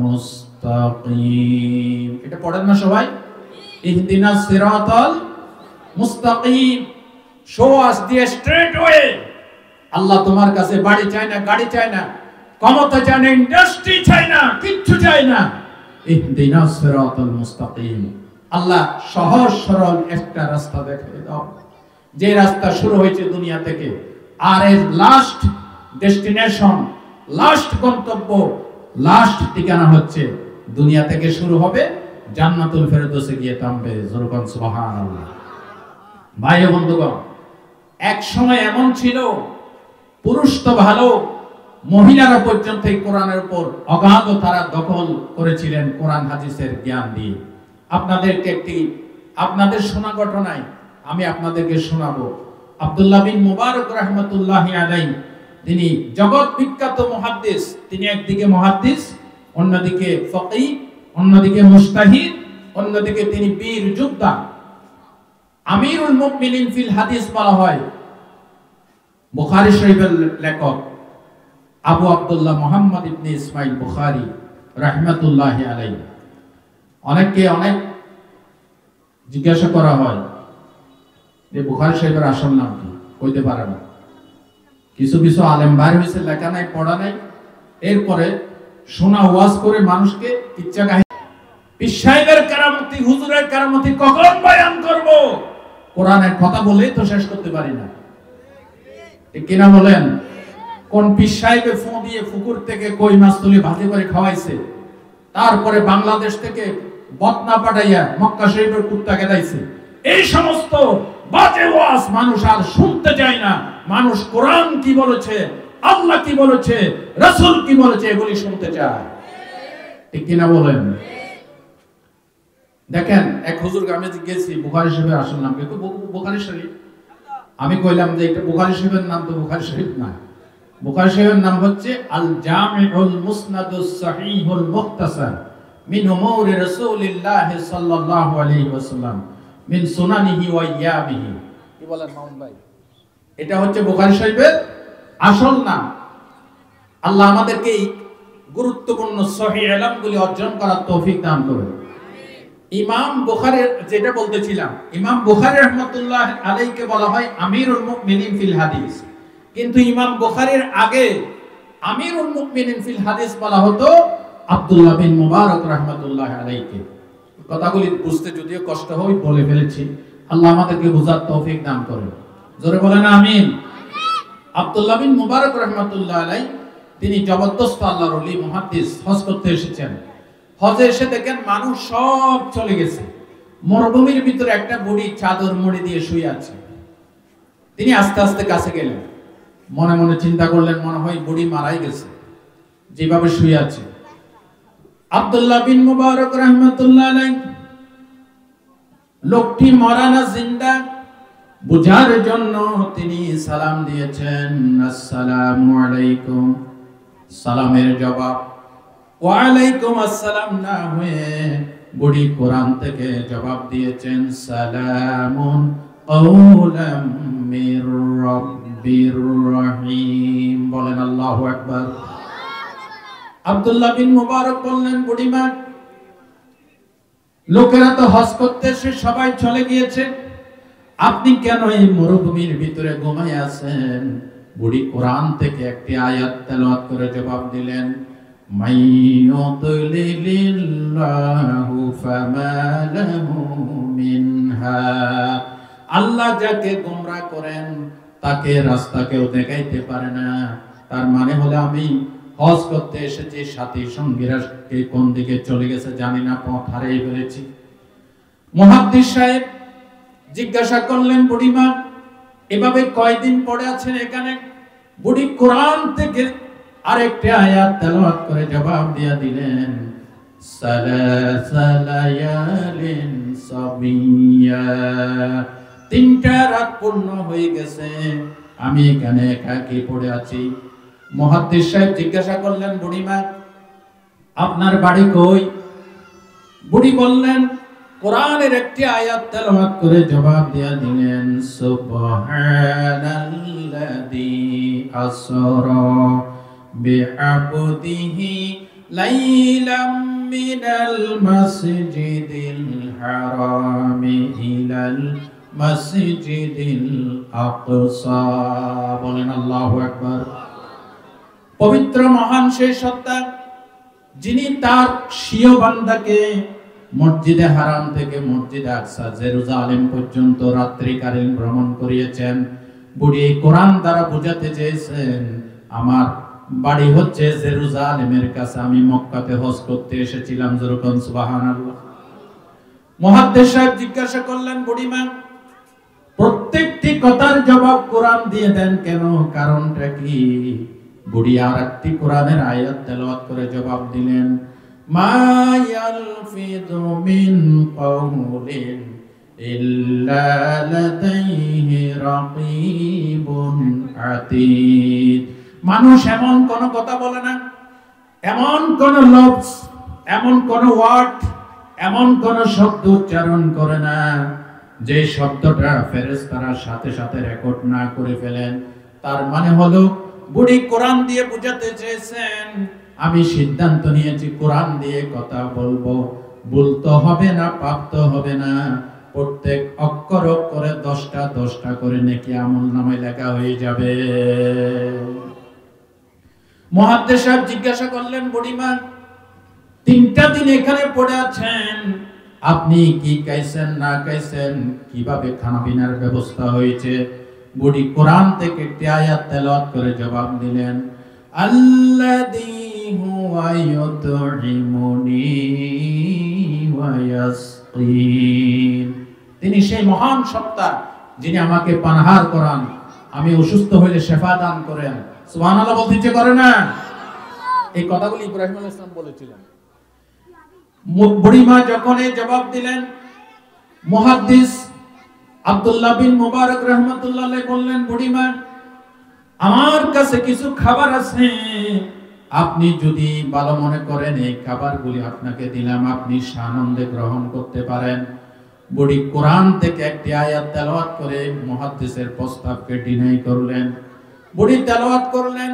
মুস্তাকিম। এটা পড়েন না সবাই? ইহদিনাস সিরাতাল মুস্তাকিম। শো আস দি স্ট্রেট ওয়ে। আল্লাহ তোমার কাছে বাড়ি চায় না, গাড়ি চায় না, ক্ষমতা চায় না, ইন্ডাস্ট্রি চায় না, কিচ্ছু চায় না। ইহদিনাস সিরাতাল মুস্তাকিম। আল্লাহ সহজ সরল একটা রাস্তা দেখিয়ে দাও, যে রাস্তা শুরু হয়েছে দুনিয়া থেকে, আর এর লাস্ট ডেস্টিনেশন, লাস্ট গন্তব্য, লাস্ট ঠিকানা হচ্ছে দুনিয়া থেকে শুরু হবে, জান্নাতুল ফেরদৌসে গিয়ে থামবে। জোরকান সুবহানাল্লাহ। ভাই ও বন্ধুগণ, এক সময় এমন ছিল, পুরুষ তো ভালো, মহিলারা পর্যন্ত এই কোরআনের উপর অগাধ তারা দখল করেছিলেন কোরআন হাদিসের জ্ঞান দিয়ে। আপনাদেরকে একটি আপনাদের শোনা ঘটনায় আমি আপনাদেরকে শোনাবো। আব্দুল্লাহ বিন মুবারক রাহমাতুল্লাহি আলাইহি, তিনি জগৎ বিখ্যাত মুহাদ্দিস। তিনি একদিকে মুহাদ্দিস, অন্যদিকে ফকিহ, অন্যদিকে মুজতাহিদ, অন্যদিকে তিনি বীর যোদ্ধা। আমিরুল মুমিনিন ফিল হাদিস বলা হয়। বুখারী শরীফের লেখক আবু আব্দুল্লাহ মুহাম্মদ ইবনে ইসমাইল বুখারী রাহমাতুল্লাহি আলাইহি। অনেককে অনেক জিজ্ঞাসা করা হয় যে বুখারী শরীফের আসল নাম কি, কইতে পারে না। কিছু কিছু আলেম বাইরে হয়েছে, লেখা নাই, পড়া নাই, এরপরে শোনা ওয়াজ করে মানুষকে ইচ্ছা কাহিনী। পীর সাহেবের কারামতি, হুজুরের কারামতি কখন বয়ান করব? কোরআনের কথা বলেই তো শেষ করতে পারি না, ঠিক কিনা বলেন? কোন পীর সাহেবে ফোন দিয়ে পুকুর থেকে কই মাছ তুলে ভাজি করে খাওয়াইছে, তারপরে বাংলাদেশ থেকে বদনা পাঠাইয়া মক্কা শরীফের কুত্তা খেদাইছে। এই সমস্ত বাজে ওয়াজ মানুষ আর শুনতে চায় না। মানুষ কোরআন কি বলেছে, আল্লাহ কি বলেছে, রাসূল কি বলেছে, এগুলি শুনতে চায়, ঠিক কিনা বলেন? দেখেন, এক হুজুরকে আমি জিজ্ঞেসি বুখারী শরীফের আসল নাম কি? বুখারী শরীফ। আমি কইলাম যে এটা বুখারী শরীফের নাম তো বুখারী শরীফ না, বুখারী শরীফের নাম হচ্ছে আল জামিউল মুসনাদুস সহিহুল মুখতাসার মিন উমুরি রাসূলিল্লাহ সাল্লাল্লাহু আলাইহি ওয়াসাল্লাম মিন সুনানিহি ওয়া ইয়াবিহি। কি বলেন মামুন ভাই? এটা হচ্ছে বুখারী শরীফের আসল নাম। আল্লাহ আমাদেরকে এই গুরুত্বপূর্ণ সহিহ ইলমগুলি অর্জন করার তৌফিক দান করুন। ইমাম বুখারীর, যেটা বলতেছিলাম, ইমাম বুখারী রাহমাতুল্লাহ আলাইহিকে বলা হয় আমিরুল মুমিনিন ফিল হাদিস, কিন্তু ইমাম বুখারীর আগে আমিরুল মুমিনিন ফিল হাদিস বলা হতো আব্দুল্লাহ বিন মুবারক রাহমাতুল্লাহ আলাইহিকে। কথাগুলি বুঝতে যদিও কষ্ট হয়, বলে ফেলেছি, আল্লাহ আমাদেরকে বুঝার তৌফিক দান করুন। জোরে বলেন আমিন। আব্দুল্লাহ বিন মুবারক রাহমাতুল্লাহ আলাইহি, তিনি জবরদস্ত আল্লাহর ওলি মুহাদ্দিস, হজ করতে এসেছেন। হজে এসে দেখেন মানুষ সব চলে গেছে, মরুভূমির ভিতরে একটা বুড়ি চাদর মুড়ি দিয়ে শুয়ে আছে। তিনি আস্তে আস্তে কাছে গেলেন, মনে মনে চিন্তা করলেন মনে হয় বুড়ি মারাই গেছে, যেভাবে শুয়ে আছে। আব্দুল্লাহ বিন মুবারক রাহমাতুল্লাহ আলাইহি লোকটি মরা না জিন্দা বুঝার জন্য তিনি সালাম দিয়েছেন, আসসালামু আলাইকুম। সালামের জবাব ওয়া আলাইকুম আসসালাম না হয়ে বুড়ি কোরআন থেকে জবাব দিয়েছেন, সালামুন কাওলাম মির রাব্বির রহিম। বলেন আল্লাহু আকবার। আব্দুল্লাহ বিন মুবারক বললেন, বুড়িমা, লোকেরা তো হজ করতে এসে সবাই চলে গিয়েছে, আপনি কেন এই মরুভূমির ভিতরে ঘুমায় আছেন? বুড়ি কোরআন থেকে একটি আয়াত তেলাওয়াত করে জবাব দিলেন, মাইয়ুদলিলিল্লাহু ফামা লাহু মিনহা। আল্লাহ যাকে গোমরাহ করেন তাকে রাস্তা কেউ দেখাইতে পারে না। তার মানে হলো আমি হজ করতে এসেছি, সাথী সঙ্গীরা কোন দিকে চলে গেছে জানি না, পথ হারিয়ে ফেলেছি। মুহাদ্দিস সাহেব জিজ্ঞাসা করলেন, বুড়িমা এভাবে কয়দিন পড়ে আছেন এখানে? বুড়ি কোরআন থেকে আরেকটা আয়াত তেলাওয়াত করে জবাব দিয়ে দিলেন, সালাসা লায়ালিন সাবিয়া। 3টা রাত পূর্ণ হয়ে গেছে, আমি এখানে একাকী পড়ে আছি। মুহাদ্দিস সাহেব জিজ্ঞাসা করলেন, বুড়িমা আপনার বাড়ি কই? বুড়ি বললেন, কোরআনের একটি আয়াত তেলাওয়াত করে জবাব দিয়ে দিলেন, সুবহানাল্লাযী আসরা বিআবদিহি লাইলাম মিনাল মাসজিদিল হারামি ইলাল মাসজিদিল আকসা। বলেন আল্লাহু আকবার। পবিত্র মহান সেই সত্তা যিনি তার স্বীয় বান্দাকে মসজিদে হারাম থেকে মসজিদে আকসা জেরুজালেম পর্যন্ত রাত্রিকালীন ভ্রমণ করিয়েছেন। বুড়ি কোরআন দ্বারা বোঝাতে চেয়েছেন আমার বাড়ি হচ্ছে জেরুজালেমের কাছে, আমি মক্কাতে হজ করতে এসেছিলাম। যেরকম সুবহানাল্লাহ। মুহাদ্দিস সাহেব জিজ্ঞাসা করলেন, বুড়িমা প্রত্যেকটি কথার জবাব কোরআন দিয়ে দেন কেন, কারণটা কি? বুড়ি আর একটি কোরআনের আয়াত তেলাওয়াত করে জবাব দিলেন, মা ইয়ালফিযু মিন কাওলিন ইল্লা লাদাইহি রাকীবুন আতীদ। মানুষ এমন কোন কথা বলে না, এমন কোন লফজ, এমন কোন ওয়ার্ড, এমন কোন শব্দ উচ্চারণ করে না যে শব্দটা ফেরেশতারা সাথে সাথে রেকর্ড না করে ফেলেন। তার মানে হলো বুড়ি কোরআন দিয়ে বুঝাতে চেয়েছেন আমি সিদ্ধান্ত নিয়েছি কোরআন দিয়ে কথা বলবো, বলতে হবে না, প্রাপ্ত হবে না, প্রত্যেক অক্ষর অক্ষরে 10টা 10টা করে নেকি আমলনামায় লেখা হয়ে যাবে। মুহাদ্দিস সাহেব জিজ্ঞাসা করলেন, বুড়িমা 3টা দিন এখানে পড়ে আছেন, আপনি কি খাইছেন না খাইছেন, কিভাবে খানাপিনার ব্যবস্থা হয়েছে? বুড়ি কোরআন থেকে একটি আয়াত তেলাওয়াত করে জবাব দিলেন, আল্লাযী হুয়া ইউতঈমুনি ওয়া ইয়াসকিন। তিনি সেই মহান সত্তা যিনি আমাকে পানাহার করান, আমি অসুস্থ হইলে শেফা দান করেন। সুবহানাল্লাহ বলতে ইচ্ছে করে না? এই কথাগুলি ইব্রাহিম আলাইহিস সালাম বলেছিলেন। বুড়িমা যখন এই জবাব দিলেন, মুহাদ্দিস আব্দুল্লাহ বিন মুবারক রাহমাতুল্লাহ আলাইহি বললেন, বুড়িমা আমার কাছে কিছু খাবার আছে, আপনি যদি ভালো মনে করেন এই খাবারগুলি আপনাকে দিলাম, আপনি সানন্দে গ্রহণ করতে পারেন। বুড়ি কোরআন থেকে একটি আয়াত তেলাওয়াত করে মুহাদ্দিসের প্রস্তাবকে ডিনাই করলেন। বুড়ি তেলাওয়াত করলেন,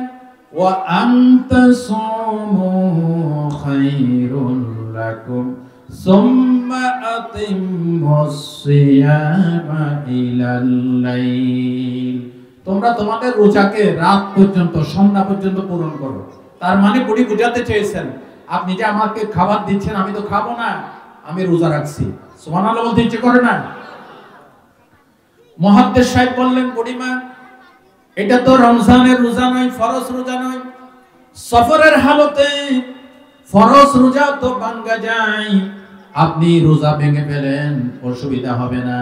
ওয়া আনতাসুমু খায়রুল লাকুম সুম্মা আতিম্মুস সিয়ামা ইলাল লাইল। তোমরা তোমাদের রোজাকে রাত পর্যন্ত, সন্ধ্যা পর্যন্ত পূরণ করো। তার মানে বুড়ি বুঝাতে চেয়েছেন আপনি যে আমাকে খাবার দিচ্ছেন আমি তো খাবো না, আমি রোজা রাখছি। সুবহানাল্লাহ বলতে ইচ্ছে করে না? মুহাদ্দিস সাহেব বললেন, বুড়িমা এটা তো রমজানের রোজা নয়, ফরজ রোজা নয়। সফরের হালতে ফরজ রোজা তো ভাঙা যায়, আপনি রোজা ভেঙে ফেলেন, অসুবিধা হবে না।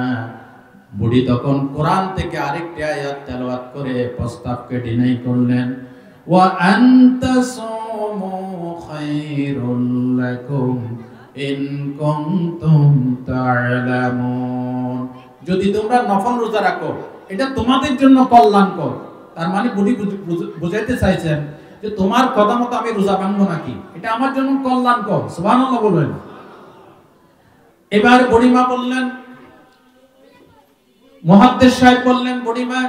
বুড়ি তখন কোরআন থেকে আরেকটি আয়াত তেলাওয়াত করে প্রস্তাবকে ডিনাই করলেন, ওয়া আনতাসুমু খায়রুল লাকুম ইন কুনতুম তা'লামুন। যদি তোমরা নফল রোজা রাখো এটা তোমাদের জন্য কল্যাণকর। তার মানে বুড়ি বুঝাইতে চাইছেন যে তোমার কথা মতো আমি রোজা ভাঙবো নাকি, এটা আমার জন্য কল্যাণকর। সুবহানাল্লাহ বলবেন। এবার বুড়িমা বললেন, মুহাদ্দিস সাহেব বললেন, বুড়িমা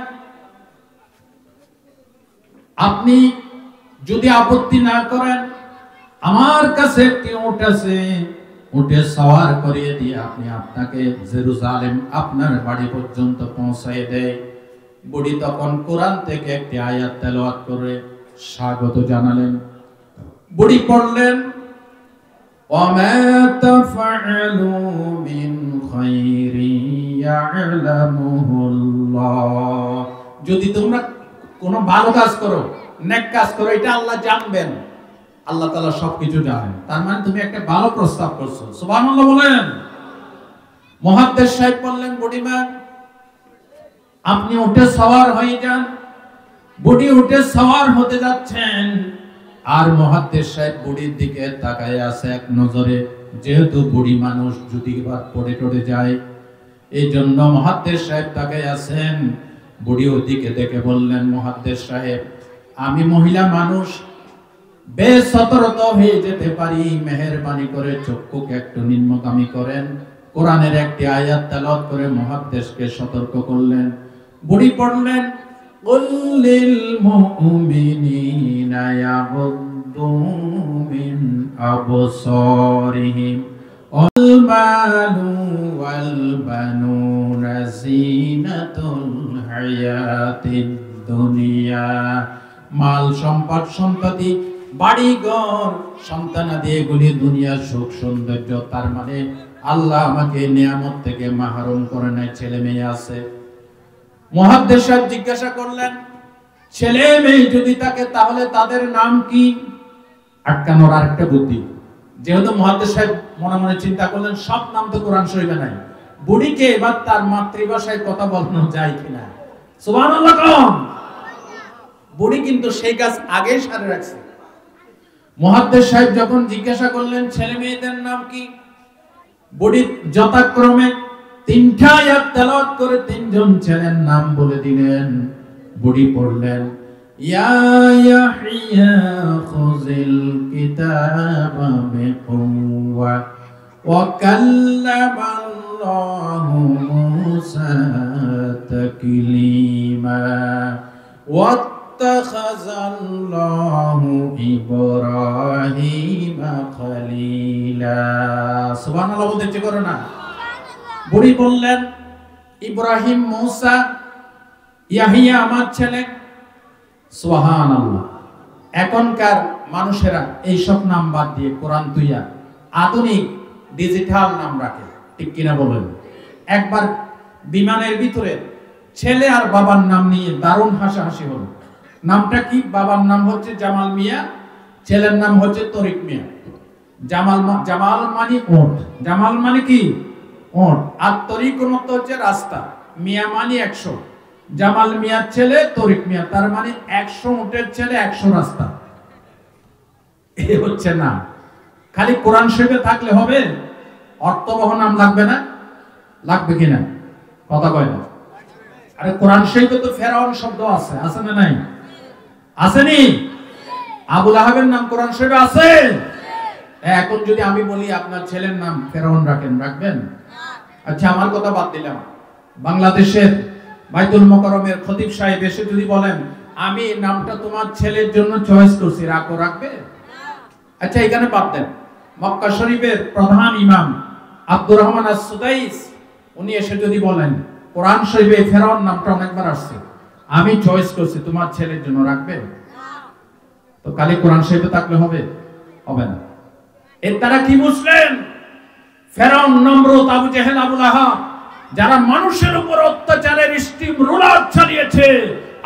আপনি যদি আপত্তি না করেন আমার কাছে একটি উট আছে, উটে সওয়ার করিয়ে দিয়ে আপনাকে জেরুজালেম আপনার বাড়ি পর্যন্ত পৌঁছায় দেয়। বুড়ি তখন কোরআন থেকে একটি আয়াত তেলাওয়াত করে স্বাগত জানালেন। বুড়ি পড়লেন, ওয়ামা তাফআলু মিন খায়রিন ইয়ালামুহুল্লাহ। যদি তোমরা কোনো ভালো কাজ করো, নেক কাজ করো, এটা আল্লাহ জানবেন, আল্লাহ তাআলা সবকিছু জানেন। তার মানে তুমি একটা ভালো প্রস্তাব করছো। সুবহানাল্লাহ বলেন। মুহাদ্দিস সাহেব বললেন, বুড়িমা আপনি উঠে সওয়ার হয়ে যান। বুড়ি উঠে সওয়ার হতে যাচ্ছেন, আর মুহাদ্দিস সাহেব বুড়ির দিকে তাকায় আছে এক নজরে, যেহেতু বুড়ি মানুষ যদি বার পড়ে টড়ে যায়, এই জন্য মুহাদ্দিস সাহেব তাকায় আছেন। বুড়ি ওদিকে দেখে বললেন, মুহাদ্দিস সাহেব আমি মহিলা মানুষ, বেসতর্ক হয়ে যেতে পারি, মেহেরবানি করে চক্ষুকে একটু নিম্নগামী করেন। কোরআনের একটি আয়াত তেলাওয়াত করে মুহাদ্দিসকে সতর্ক করলেন। বুড়ি পড়লেন, কুল্লিল মুমিনিনা ইয়াগুদ্দু মিন আবসারিহিম ওয়াল মালু ওয়াল বানুনা যিনাতুল হায়াতিদ দুনিয়া। মাল সম্পদ সম্পত্তি বাড়ি ঘর সন্তানাদি এগুলি দুনিয়ার সুখ সৌন্দর্য, তার মানে আল্লাহ আমাকে নিয়ামত থেকে মাহরুম করে নাই, ছেলে মেয়ে আছে। মুহাদ্দিস সাহেব জিজ্ঞাসা করলেন, ছেলে মেয়ে যদি থাকে তাহলে তাদের নাম কি? আটকানোর আরেকটা বুদ্ধি, যেহেতু মুহাদ্দিস সাহেব মনে মনে চিন্তা করলেন সব নাম তো কোরআন শরীফে নাই, বুড়িকে এবার তার মাতৃভাষায় কথা বলানো যায় কিনা। সুবহানাল্লাহ কোন বুড়ি কিন্তু সেই কাজ আগেই সারে রাখছে। মুহাদ্দিস সাহেব যখন জিজ্ঞাসা করলেন ছেলে মেয়েদের নাম কি, বুড়ি যথাক্রমে তিনটা আয়াত তেলাওয়াত করে তিনজন ছেলের নাম বলে দিলেন। বুড়ি পড়লেন, ইয়া ইয়াহইয়া খুযিল কিতাবা বিকুওয়া ওয়া কাল্লামাল্লাহু মূসা তাকলিমা ওয়াত্তাখাযাল্লাহু ইব্রাহিমা খলিলা। সুবহানাল্লাহ বলতে ইচ্ছে করে না? বুড়ি বললেন, ইব্রাহিম, মূসা, ইয়াহিয়া আমার ছেলে। সুবহানাল্লাহ। এখনকার মানুষেরা এইসব নাম বাদ দিয়ে কোরআন তুইয়া আধুনিক ডিজিটাল নাম রাখে, ঠিক কিনা বলেন? একবার বিমানের ভিতরে ছেলে আর বাবার নাম নিয়ে দারুণ হাসাহাসি হলো। নামটা কি? বাবার নাম হচ্ছে জামাল মিয়া, ছেলের নাম হচ্ছে তরিক মিয়া। জামাল মানে ওট, জামাল মানে কি? ওট। আর তরিক মত হচ্ছে রাস্তা, মিয়া মানে 100। জামাল মিয়ার ছেলে তরিক মিয়া, তার মানে 100 উটের ছেলে 100 রাস্তা। এই হচ্ছে না। খালি কোরআন শরীফে থাকলে হবে? অর্থবহ নাম লাগবে না? লাগবে কিনা কথা কয় না। আরে কোরআন শরীফে তো ফেরাউন শব্দ আছে, আছে না নাই? আসেনি? আবুল আহাবের নাম কোরআন শরীফে আছে। এখন যদি আমি বলি আপনার ছেলের নাম ফেরাউন রাখেন, রাখবেন? আচ্ছা, আমার কথা বাদ দিলাম। বাংলাদেশের বাইতুল মোকাররমের খতিব সাহেব এসে যদি বলেন আমি নামটা তোমার ছেলের জন্য চয়েস করছি, রাখো, রাখবে? আচ্ছা, এখানে বাদ দেন। মক্কা শরীফের প্রধান ইমাম আব্দুর রহমান আস-সুদাইস উনি এসে যদি বলেন কোরআন শরীফে ফেরাউন নামটা অনেকবার আসছে, আমি চয়েস করছি তোমার ছেলের জন্য, রাখবে? তো খালি কোরআন শরীফে থাকলে হবে? হবে না। এর দ্বারা কি বুঝলেন? ফেরাউন, নমরুদ, আবু জেহেল, আবু লাহাব যারা মানুষের উপর অত্যাচারের স্টিম রোলার চালিয়েছে,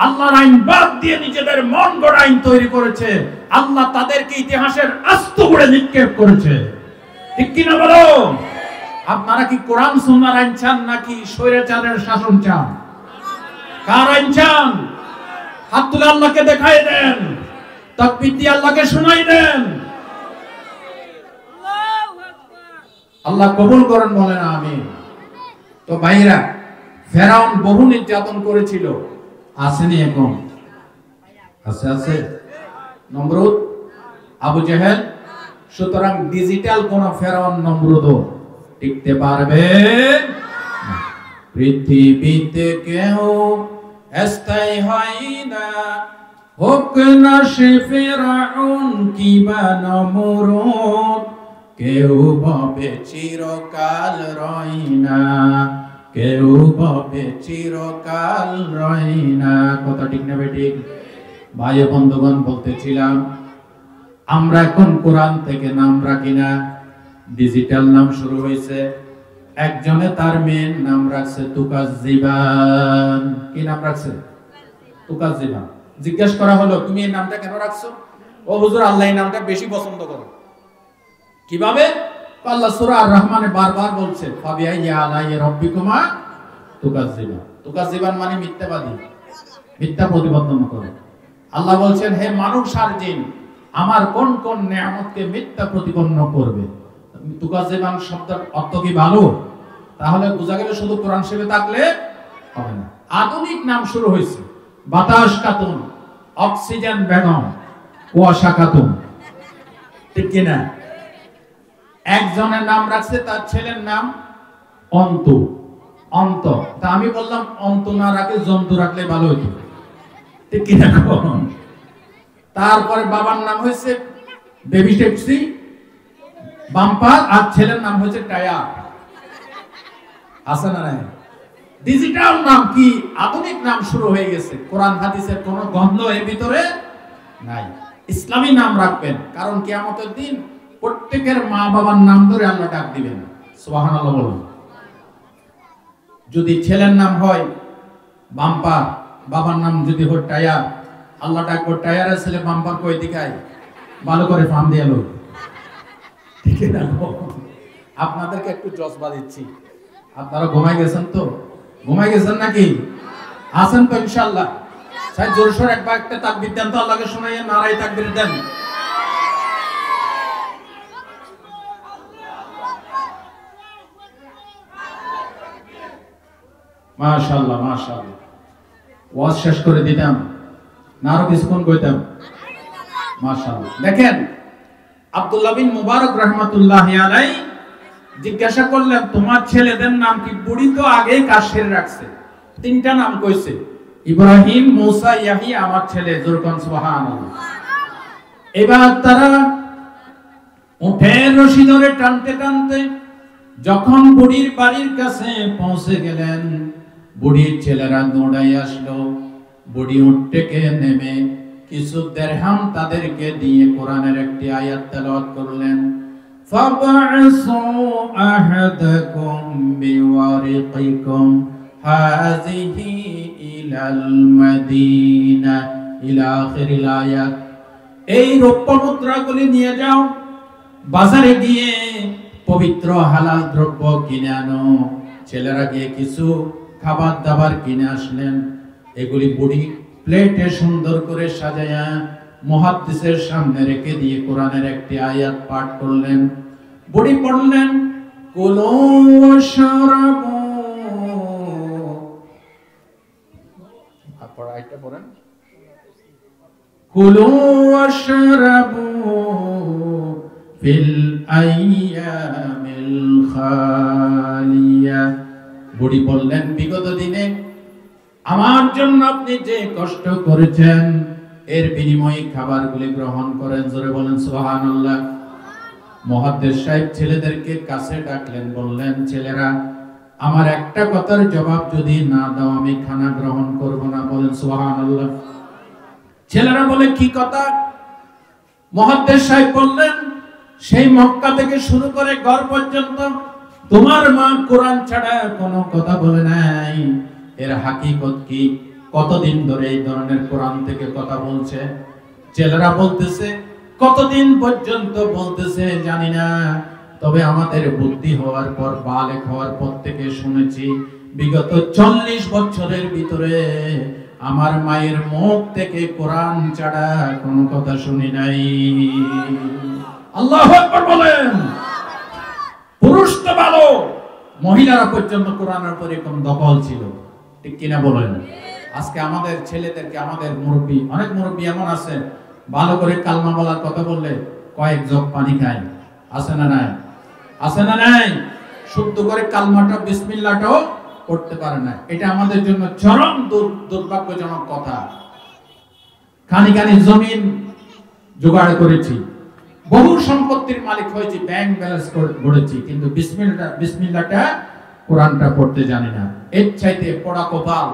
আল্লাহর আইন বাদ দিয়ে নিজেদের মন গড়া আইন তৈরি করেছে, আল্লাহ তাদেরকে ইতিহাসের আস্ত করে নিক্ষেপ করেছে, ঠিক কিনা বলো? আপনারা কি কোরআন সুন্নাহর আইন চান নাকি স্বৈরাচারের শাসন চান? কার আইন চান? হাত তুলে আল্লাহকে দেখাই দেন, তাকবীর দিয়ে আল্লাহকে শোনাই দেন। আল্লাহ কবুল করেন, বলেন আমিন। তো ভাইরা, ফেরাউন বহু নির্যাতন করেছিল, আসেনি? এখন আছে, আছে। নমরুদ, আবু জেহেল। সুতরাং ডিজিটাল কোন ফেরাউন, নমরুদও টিকতে পারবে না। পৃথিবীতে কেউ স্থায়ী হয় না, হোক না সে ফেরাউন কিবা নমরুদ। কেউ ভাবে চিরকাল রয় না, কেউ ভাবে চিরকাল রয় না। কথা ঠিক না বেঠিক? ভাই বন্ধুগণ, বলতেছিলাম আমরা এখন কোরআন থেকে নাম রাখি না, ডিজিটাল নাম শুরু হয়েছে। একজনে তার মেয়ের নাম রাখছে তুকাজ্জিবান। কি নাম রাখছে? তুকাজ্জিবান। জিজ্ঞেস করা হলো তুমি এই নামটা কেন রাখছো? ও হুজুর, আল্লাহ এই নামটা বেশি পছন্দ করে। কিভাবে? আল্লাহ সূরা আর রহমানে বারবার বলছে ফাবিআইয়ি আলাই রাব্বিকুমা তুকাজ্জিবান। তুকাজ্জিবান মানে মিথ্যাবাদী, মিথ্যা প্রতিপাদন করে। আল্লাহ বলছেন হে মানুষ আর জিন, আমার কোন কোন নিয়ামতকে মিথ্যা প্রতিপন্ন করবে। তুকাজ্জিবান শব্দের অর্থ কি ভালো? তাহলে বোঝা গেল শুধু কোরআন শরীফে থাকলে হবে না। আধুনিক নাম শুরু হয়েছে, বাতাস খাতুন, অক্সিজেন বেগম, কুয়াশা খাতুন, ঠিক কিনা? একজনের নাম রাখছে তার ছেলের নাম অন্তু, অন্ত। তা আমি বললাম অন্তু না রাখে জন্তু রাখলে ভালো হতো, ঠিক কিনা? তারপরে বাবার নাম হয়েছে বেবি ট্যাক্সি, বাম্পার, আর ছেলের নাম হয়েছে টায়ার। আছে না নাই? ডিজিটাল নাম কি আধুনিক নাম শুরু হয়ে গেছে। কোরআন হাদিসের কোনো গন্ধ এর ভিতরে নাই। ইসলামী নাম রাখবেন, কারণ কিয়ামতের দিন প্রত্যেকের মা বাবার নাম ধরে আল্লাহ ডাক দিবেন। সুবহানাল্লাহ বলুন। যদি ছেলের নাম হয় বাম্পার, বাবার নাম যদি হয় টায়ার, আল্লাহ ডাকবো টায়ারের ছেলে বাম্পার কই দিকায়, ভালো করে ফার্ম দিয়ে লোক। ঠিক না? আপনাদেরকে একটু জজবা দিচ্ছি, আপনারা ঘুমাই গেছেন তো? ঘুমাই গেছেন নাকি? আছেন তো ইনশাআল্লাহ? সাই জোরসোর একবার একটা তাকবীর দেন তো, আল্লাহকে শোনাইয়া নারাই তাকবীর দেন। মাশাআল্লাহ মাশাআল্লাহ। ওয়াজ শেষ করে দিতাম না আরো কিছুক্ষণ কইতাম? মাশাআল্লাহ। দেখেন আব্দুল্লাহ বিন মুবারক রাহমাতুল্লাহি আলাইহি জিজ্ঞাসা করলেন, তোমার ছেলেদের নাম কি? বুড়ি তো আগেই কাজ সেরে রাখছে, তিনটা নাম কইছে, ইব্রাহিম, মুসা, ইয়াহিয়া। আমার ছেলে, জোরকান সুবহানাল্লাহ। এবার তারা উঠের রশি ধরে টানতে টানতে যখন বুড়ির বাড়ির কাছে পৌঁছে গেলেন, বুড়ির ছেলেরা দৌড়াই আসলো। বুড়ি উঠ থেকে নেমে কিছু দিরহাম তাদেরকে দিয়ে কোরআনের একটি আয়াত তেলাওয়াত করলেন। ফাবআসু আহাদাকুম বিওয়ারিকিকুম হাযিহি ইলাল মাদিনা ইলা আখিরিল আয়াত। এই রৌপ্য মুদ্রাগুলি নিয়ে যাও, বাজারে গিয়ে পবিত্র হালাল দ্রব্য কিনে আনো। ছেলেরা গিয়ে কিছু খাবার দাবার কিনে আসলেন। এগুলি বুড়ি প্লেটে সুন্দর করে সাজায়া মুহাদ্দিসের সামনে রেখে দিয়ে কোরআনের একটি আয়াত পাঠ করলেন। বুড়ি পড়লেন, কুলু ওয়াশরাবু। আপনারা আয়াতটা পড়েন, কুলু ওয়াশরাবু ফিল আইয়ামিল খালিয়া। বুড়ি বললেন, বিগত দিনে আমার জন্য আপনি যে কষ্ট করেছেন, এর বিনিময়ে খাবারগুলি গ্রহণ করেন। জোরে বলেন সুবহানাল্লাহ। মুহাদ্দিস সাহেব ছেলেদেরকে কাছে ডাকলেন, বললেন, ছেলেরা আমার একটা কথার জবাব যদি না দাও আমি খানা গ্রহণ করব না। বলেন সুবহানাল্লাহ। ছেলেরা বলে, কি কথা? মুহাদ্দিস সাহেব বললেন, সেই মক্কা থেকে শুরু করে ঘর পর্যন্ত তোমার মা কোরআন ছাড়া কোনো কথা বলে নাই। এর হাকিকত কি? কতদিন ধরে এই ধরনের কোরআন থেকে কথা বলছে? ছেলেরা বলতেছে, কতদিন পর্যন্ত বলতেছে জানি না, তবে আমাদের বুদ্ধি হওয়ার পর, বালেক হওয়ার পর থেকে শুনেছি। বিগত 40 বছরের ভিতরে আমার মায়ের মুখ থেকে কোরআন ছাড়া কোনো কথা শুনি নাই। আল্লাহু আকবার বলেন। পুরুষ তো ভালো, মহিলারা পর্যন্ত কোরআনের উপর এরকম দখল ছিল। ঠিক কিনা বলেন? আজকে আমাদের ছেলেদেরকে, আমাদের মুরব্বী, অনেক মুরব্বী এমন আছে ভালো করে কালমা বলার কথা বললে কয়েক জগ পানি খায়। আছে না নাই? আছে না নাই? শুদ্ধ করে কালমাটা, বিসমিল্লাহটাও পড়তে পারে না। এটা আমাদের জন্য চরম দুর্ভাগ্যজনক কথা। খানি খানি জমিন জোগাড় করেছি, বহু সম্পত্তির মালিক হয়েছি, ব্যাংক ব্যালেন্স গড়েছি, কিন্তু বিসমিল্লাহটা, কোরআনটা পড়তে জানি না। এর চাইতে পড়া কপাল,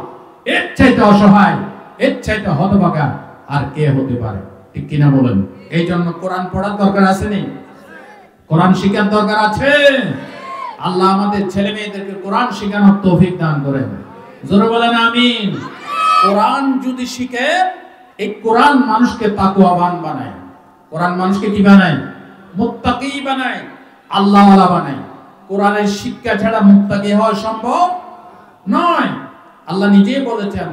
এর চাইতে অসহায়, এর চাইতে হতভাগা আর কে হতে পারে? ঠিক কিনা বলেন? এই জন্য কোরআন পড়ার দরকার আছে নি? কোরআন শিখার দরকার আছে। আল্লাহ আমাদের ছেলে মেয়েদেরকে কোরআন শেখানোর তৌফিক দান করেন। জোরে বলেন আমিন। কোরআন যদি শিখে, এই কোরআন মানুষকে তাকওয়াবান বানায়। কোরআন মানুষকে কি বানায়? মুত্তাকি বানায়, আল্লাহওয়ালা বানায়। কোরআনের শিক্ষা ছাড়া মুত্তাকি হওয়া সম্ভব নয়। আল্লাহ নিজেই বলেছেন,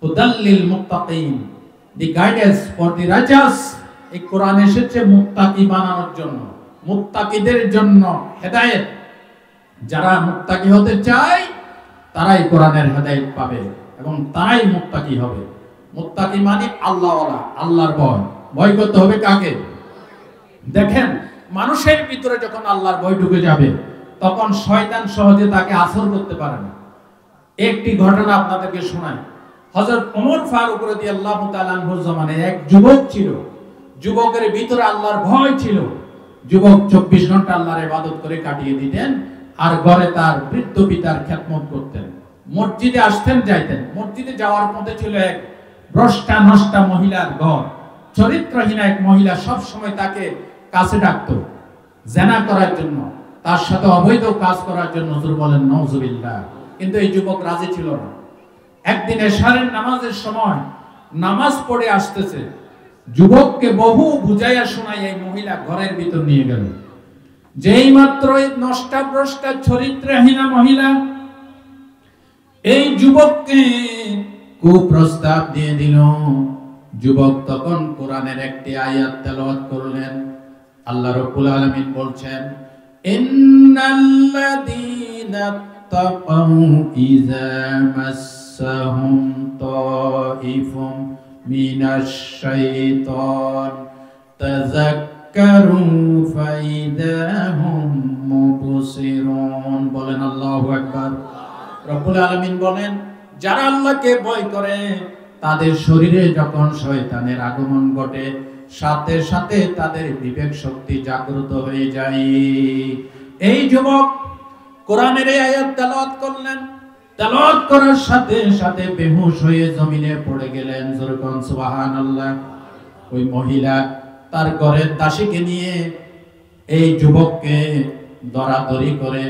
হুদাল্লিল মুত্তাকিন, দি গাইডেন্স ফর দি রাইচাস। এই কোরআন এসেছে মুত্তাকি বানানোর জন্য, মুত্তাকিদের জন্য হেদায়েত। যারা মুত্তাকি হতে চায় তারাই কোরআনের হেদায়েত পাবে এবং তারাই মুত্তাকি হবে। মুত্তাকি মানে আল্লাহওয়ালা, আল্লাহর ভয়। ভয় করতে হবে কাকে? দেখেন, মানুষের ভিতরে যখন আল্লাহর ভয় ঢুকে যাবে, তখন শয়তান সহজে তাকে আসর করতে পারে না। একটি ঘটনা আপনাদেরকে শোনাই। হযরত ওমর ফারুক রাদিয়াল্লাহু তাআলা আনহুর জামানায় এক যুবক ছিল। যুবকের ভিতরে আল্লাহর ভয় ছিল। যুবক 24 ঘন্টা আল্লাহর ইবাদত করে কাটিয়ে দিতেন, আর ঘরে তার বৃদ্ধ পিতার খেদমত করতেন। মসজিদে আসতেন, যাইতেন। মসজিদে যাওয়ার পথে ছিল এক ভ্রষ্টা নষ্টা মহিলার ঘর। চরিত্রহীন এক মহিলা সব সময় তাকে কাছে ডাকতো জেনা করার জন্য, তার সাথে অবৈধ কাজ করার জন্য। হুজুর বলেন নাউজুবিল্লাহ। কিন্তু এই যুবক রাজি ছিল না। একদিন এশারের নামাজের সময় নামাজ পড়ে আসতেছে, যুবককে বহু বুঝাইয়া শোনাই এই মহিলা ঘরের ভিতর নিয়ে গেল। যেই মাত্র এই নষ্টাভ্রষ্টা চরিত্রহীনা মহিলা এই যুবককে কুপ্রস্তাব দিয়ে দিল, যুবক তখন কোরআনের একটি আয়াত তেলাওয়াত করলেন। আল্লাহ রাব্বুল আলামিন বলছেন, ইন্নাল্লাযীনা তাকাউ ইযা মাসসাহুম তাইফুম মিনাশ শাইতান তাযাক্কারু ফাইদা হুম মুবসিরুন। বলেন আল্লাহু আকবার। রব্বুল আলামিন বলেন, যারা আল্লাহকে ভয় করে তাদের শরীরে যখন শয়তানের আগমন ঘটে সাথে সাথে তাদের বিবেক শক্তি জাগ্রত হয়ে যায়। এই যুবক কোরআনের এই আয়াত তেলাওয়াত করলেন, তেলাওয়াত করার সাথে সাথে বেহুশ হয়ে জমিনে পড়ে গেলেন। জোরে কোন সুবহানাল্লাহ। ওই মহিলা তার ঘরের দাসীকে নিয়ে এই যুবককে দরাদরি করে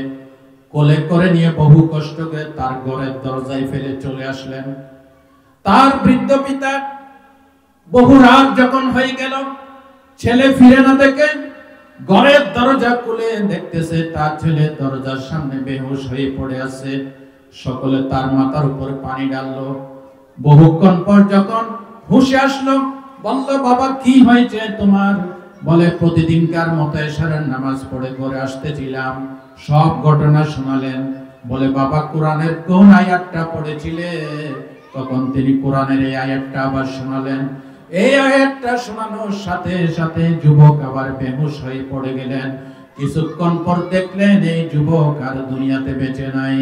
কোলে করে নিয়ে বহু কষ্ট করে তার ঘরের দরজায় ফেলে চলে আসলেন। তার বৃদ্ধ পিতা বহু রাত যখন হয়ে গেল, ছেলে ফিরে না দেখে ঘরের দরজা খুলে দেখতেছে তার ছেলে দরজার সামনে বেহুশ হয়ে পড়ে আছে। সকলে তার মাথার উপর পানি ঢাললো। বহুক্ষণ পর যখন হুঁশে আসলো, বলল, বাবা কি হয়েছে তোমার? বলে, প্রতিদিনকার মতো এশারের নামাজ পড়ে ঘরে আসতেছিলাম। সব ঘটনা শোনালেন। বলে, বাবা কোরআনের কোন আয়াতটা পড়েছিলে? তখন তিনি কোরআনের এই আয়াতটা আবার শোনালেন। এই আয়াতটা শোনানোর সাথে সাথে যুবক আবার বেহুশ হয়ে পড়ে গেলেন। কিছুক্ষণ পর দেখলেন এই যুবক আর দুনিয়াতে বেঁচে নাই।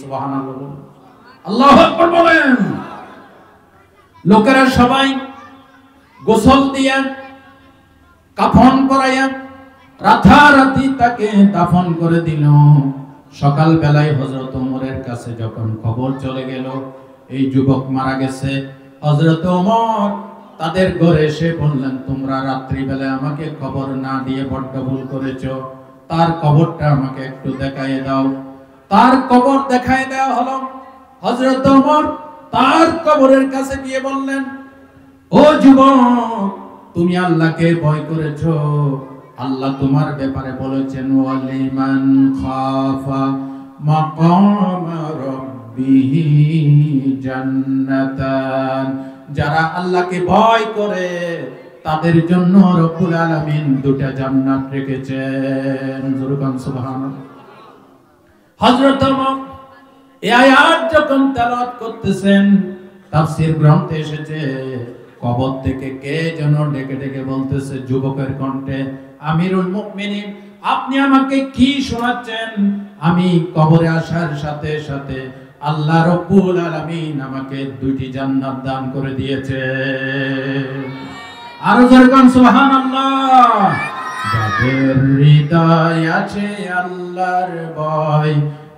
সুবহানাল্লাহ, আল্লাহু আকবার বলেন। লোকেরা সবাই গোসল দিয়া কাফন পরাইয়া রাতারাতি তাকে দাফন করে দিল। সকাল বেলায় হযরত ওমরের কাছে যখন খবর চলে গেল এই যুবক মারা গেছে, হযরত ওমর তাদের ঘরে এসে বললেন, তোমরা রাত্রি বেলায় আমাকে খবর না দিয়ে বড্ড ভুল করেছো, তার কবরটা আমাকে একটু দেখায় দাও। তার কবর দেখায় দেওয়া হলো। হযরত ওমর তার কবরের কাছে গিয়ে বললেন, ও যুবক, তুমি আল্লাহকে ভয় করেছো। আল্লাহ তোমার ব্যাপারে বলেছেন, ওয়ালিমান খাফা মাকামা রাব্বিহি জান্নাতান। যারা আল্লাহকে ভয় করে তাদের জন্য রব্বুল আলামিন দুটো জান্নাত রেখেছেন। জোরে বলুন সুবহানাল্লাহ। হযরত ওমর এই আয়াত যখন তেলাওয়াত করতেছেন, তাফসীর গ্রন্থে এসেছে কবর থেকে কে যেন ডেকে ডেকে বলতেছে যুবকের কণ্ঠে, আমিরুল মুমিনিন, আপনি আমাকে কি শোনাচ্ছেন? আমি কবরে আসার সাথে সাথে আল্লাহ রাব্বুল আলামিন আমাকে দুইটি জান্নাত দান করে দিয়েছে। আরো জোরে বলুন সুবহানাল্লাহ। যাদের হৃদয় আছে আল্লাহর ভয়,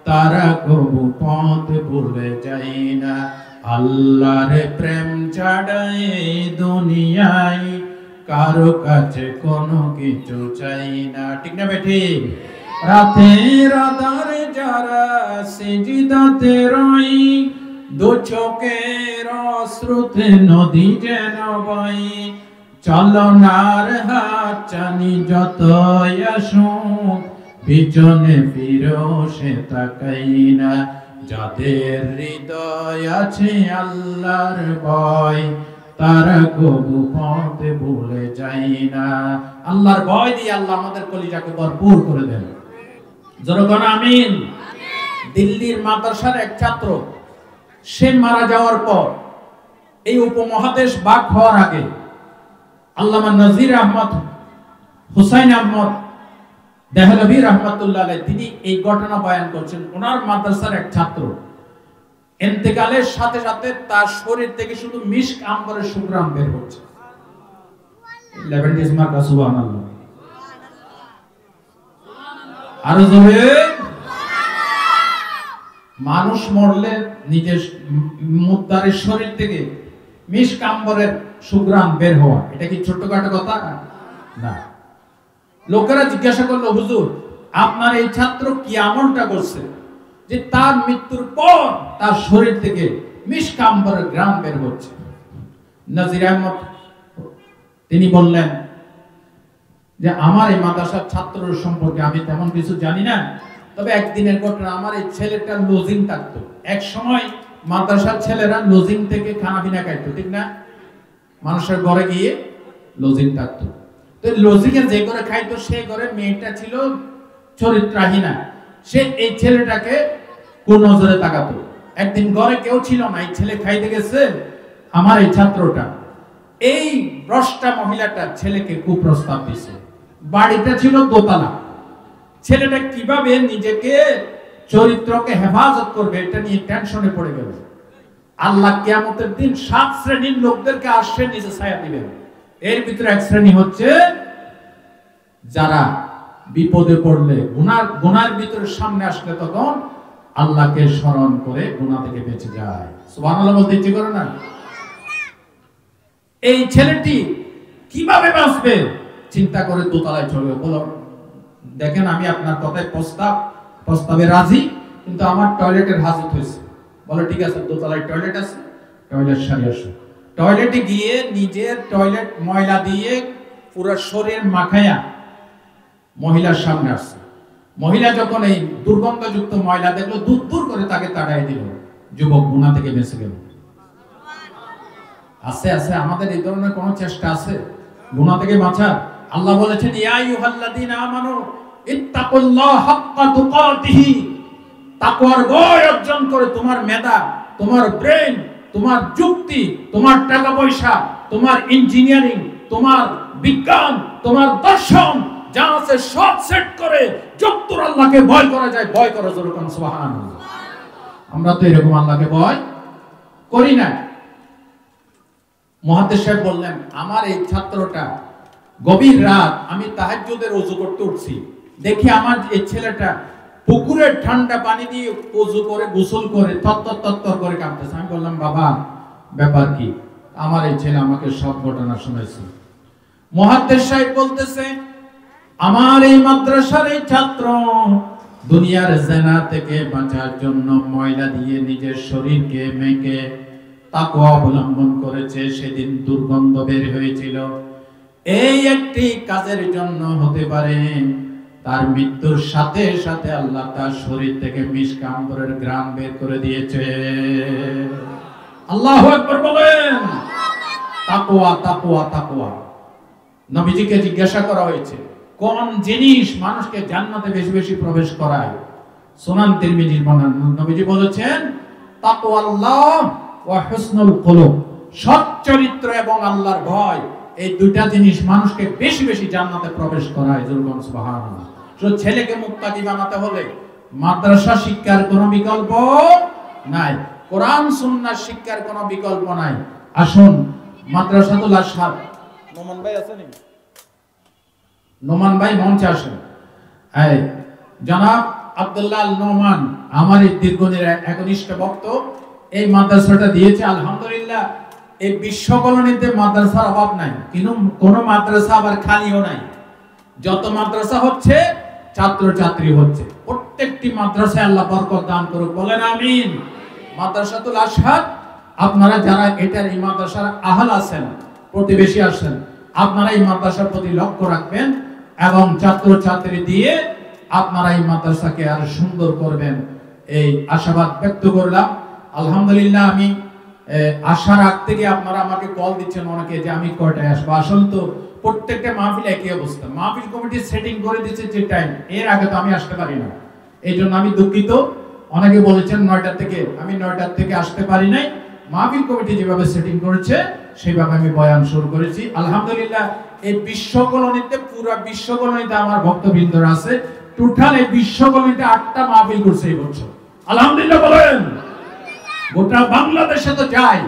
তারা কবু পথ ভুলে যায় না। আল্লাহর প্রেম ছাড়া এই দুনিয়ায় কারো কাছে কোনো কিছু চাই না। ঠিক না বেঠি? রাতের আধারে যারা সিজদাতে রই, দু চোখের অশ্রুতে নদী যেন বই। চলনার হাত চানি যতই আসুক, পিছনে ফিরেও সে তাকাই না। যাদের হৃদয় আছে আল্লাহর ভয়, তারা কবু পথ ভুলে যায় না। আল্লাহর ভয় দিয়ে আল্লাহ আমাদের কলিজাকে ভরপুর করে দেন। জনগণ আমিন। দিল্লির মাদ্রাসার এক ছাত্র, সে মারা যাওয়ার পর এই উপমহাদেশ ভাগ হওয়ার আগে আল্লামা নজির আহমদ হুসাইন আহমদ দেহলভী রাহমাতুল্লাহ আলাইহি তিনি এই ঘটনা বয়ান করছেন। ওনার মাদ্রাসার এক ছাত্র ইন্তেকালের সাথে সাথে তার শরীর থেকে শুধু মিশক আম্বরের সুঘ্রাণ বের হচ্ছে। 11 days মার্কা সুবহানাল্লাহ। আরো জোরে। মানুষ মরলে নিজের মুদ্দারের শরীর থেকে মিশকাম্বরের সুঘ্রাণ বের হওয়া, এটা কি ছোটখাটো কথা না। লোকেরা জিজ্ঞাসা করলো, হুজুর আপনার এই ছাত্র কি আমলটা করছে যে তার মৃত্যুর পর তার শরীর থেকে মিশকাম্বরের ঘ্রাণ বের হচ্ছে? নাজির আহমদ তিনি বললেন যে আমার এই মাদ্রাসার ছাত্রের সম্পর্কে আমি তেমন কিছু জানি না, তবে একদিনের ঘটনা, আমার এই ছেলেটা লজিং থাকতো। এক সময় মাদ্রাসার ছেলেরা লজিং থেকে খানা পিনা খাইতো, ঠিক না? মানুষের ঘরে গিয়ে লজিং থাকতো। তো লজিং এ যে ঘরে খাইতো সে ঘরে মেয়েটা ছিল চরিত্রহীনা। সে এই ছেলেটাকে কোন নজরে তাকাতো। একদিন ঘরে কেউ ছিল না, এই ছেলে খাইতে গেছে, আমার এই ছাত্রটা, এই ভ্রষ্টা মহিলাটা ছেলেকে কুপ্রস্তাব দিছে। বাড়িটা ছিল দোতলা। ছেলেটা কিভাবে নিজেকে চরিত্রকে হেফাজত করবে এটা নিয়ে টেনশনে পড়ে গেল। আল্লাহ কিয়ামতের দিন 7 শ্রেণীর লোকদেরকে আশ্রয় নিচে ছায়া দিবেন। এর ভিতরে এক শ্রেণী হচ্ছে যারা বিপদে পড়লে, গুনার ভিতরে সামনে আসলে তখন আল্লাহকে স্মরণ করে গুনাহ থেকে বেঁচে যায়। সুবহানাল্লাহ বলতে ইচ্ছে করে না? এই ছেলেটি কিভাবে বাঁচবে চিন্তা করে দোতলায় চলে গেল। দেখেন আমি আপনার কথায় প্রস্তাবে রাজি, কিন্তু আমার টয়লেটের হাজত হয়েছে। বলে ঠিক আছে, দোতলায় টয়লেট আছে, টয়লেট সারি আসো। টয়লেটে গিয়ে নিজের টয়লেট ময়লা দিয়ে পুরো শরীর মাখায়া মহিলার সামনে আসছে। মহিলা যখন এই দুর্গন্ধযুক্ত ময়লা দেখলো, দূর দূর করে তাকে তাড়াই দিল। যুবক গুনাহ থেকে বেঁচে গেল। আছে আমাদের এই ধরনের কোন চেষ্টা আছে গুনাহ থেকে বাঁচার? আল্লাহ বলেছেন, ইয়া আইয়ুহাল্লাযীনা আমানু ইত্তাকুল্লাহ হাক্কা তুকাতিহি। তাকওয়ার ভয় অর্জন করে তোমার মেধা, তোমার ব্রেন, তোমার যুক্তি, তোমার টাকা পয়সা, তোমার ইঞ্জিনিয়ারিং, তোমার বিজ্ঞান, তোমার দর্শন যা আছে সব সেট করে যতদূর আল্লাহকে ভয় করা যায় ভয় করা জোরে কোন সুবহানাল্লাহ। আমরা তো এরকম আল্লাহকে ভয় করি না। মুহাদ্দিস সাহেব বললেন, আমার এই ছাত্রটা গভীর রাত আমি তাহাজ্জুদের ওযু করতে উঠছি, দেখি আমার এই ছেলেটা পুকুরের ঠান্ডা পানি দিয়ে ওযু করে গোসল করে তত্তর করে কাঁদতেছে। আমি বললাম, বাবা ব্যাপার কি? আমার এই ছেলে আমাকে সব ঘটনা শুনেছে। মুহাদ্দিস সাহেব বলতেছে, আমার এই মাদ্রাসার এই ছাত্র দুনিয়ার জিনা থেকে বাঁচার জন্য ময়লা দিয়ে নিজের শরীরকে মেখে তাকওয়া অবলম্বন করেছে। সেদিন দুর্গন্ধ বের হয়েছিল। এই একটি কাজের জন্য হতে পারে তার মৃত্যুর সাথে সাথে আল্লাহ তার শরীর থেকে মিশকাম্বরের ঘ্রাণ বের করে দিয়েছে। আল্লাহু আকবার বলেন। তাকওয়া তাকওয়া তাকওয়া। নবীজিকে জিজ্ঞাসা করা হয়েছে, কোন জিনিস মানুষকে জান্নাতে বেশি বেশি প্রবেশ করায়? সুনান তিরমিজির বর্ণনা, নবীজি বলেছেন, তাকওয়াল্লাহ ওয়া হুসনুল কুলুব। সৎ চরিত্র এবং আল্লাহর ভয়, এই দুইটা জিনিস মানুষকে বেশি বেশি জান্নাতে প্রবেশ করায়। জোরে সুবহানাল্লাহ। তো ছেলেকে মুত্তাকি বানাতে হলে মাদ্রাসা শিক্ষার কোনো বিকল্প নাই, কোরআন সুন্নাহ শিক্ষার কোনো বিকল্প নাই। আসুন মাদ্রাসাতুল আশহার, নোমান ভাই আছেন? নোমান ভাই মঞ্চে আসেন। এই জনাব আব্দুল্লাহ আল নোমান আমার এই দীর্ঘদিনের একনিষ্ঠ ভক্ত, এই মাদ্রাসাটা দিয়েছে। আলহামদুলিল্লাহ এই বিশ্বকলোনিতে মাদ্রাসার অভাব নাই, কিন্তু কোন মাদ্রাসা আবার খালিও নাই। যত মাদ্রাসা হচ্ছে ছাত্র ছাত্রী হচ্ছে। প্রত্যেকটি মাদ্রাসায় আল্লাহ বরকত দান করুক, বলেন আমিন। মাদ্রাসাতুল আশহার, আপনারা যারা এটার এই মাদ্রাসার আহল আছেন, প্রতিবেশী আছেন, আপনারা এই মাদ্রাসার প্রতি লক্ষ্য রাখবেন এবং ছাত্র ছাত্রী দিয়ে আপনারা এই মাদ্রাসাকে আরো সুন্দর করবেন, এই আশাবাদ ব্যক্ত করলাম। আলহামদুলিল্লাহ আমি আসার আগ থেকে আপনারা আমাকে কল দিচ্ছেন অনেকে যে আমি কয়টায় আসবো। আসলে তো প্রত্যেকটা মাহফিল একই অবস্থা। মাহফিল কমিটি সেটিং করে দিচ্ছে যে টাইম, এর আগে তো আমি আসতে পারি না। এই জন্য আমি দুঃখিত। অনেকে বলেছেন 9টা থেকে, আমি 9টার থেকে আসতে পারি নাই। মাহফিল কমিটি যেভাবে সেটিং করেছে সেইভাবে আমি বয়ান শুরু করেছি। আলহামদুলিল্লাহ এই বিশ্বকলোনিতে, পুরো বিশ্বকলোনিতে আমার ভক্তবৃন্দরা আছে। টোটাল এই বিশ্বকলোনিতে 8টা মাহফিল করছে এই বছর। আলহামদুলিল্লাহ বলেন। গোটা বাংলাদেশে তো যাই,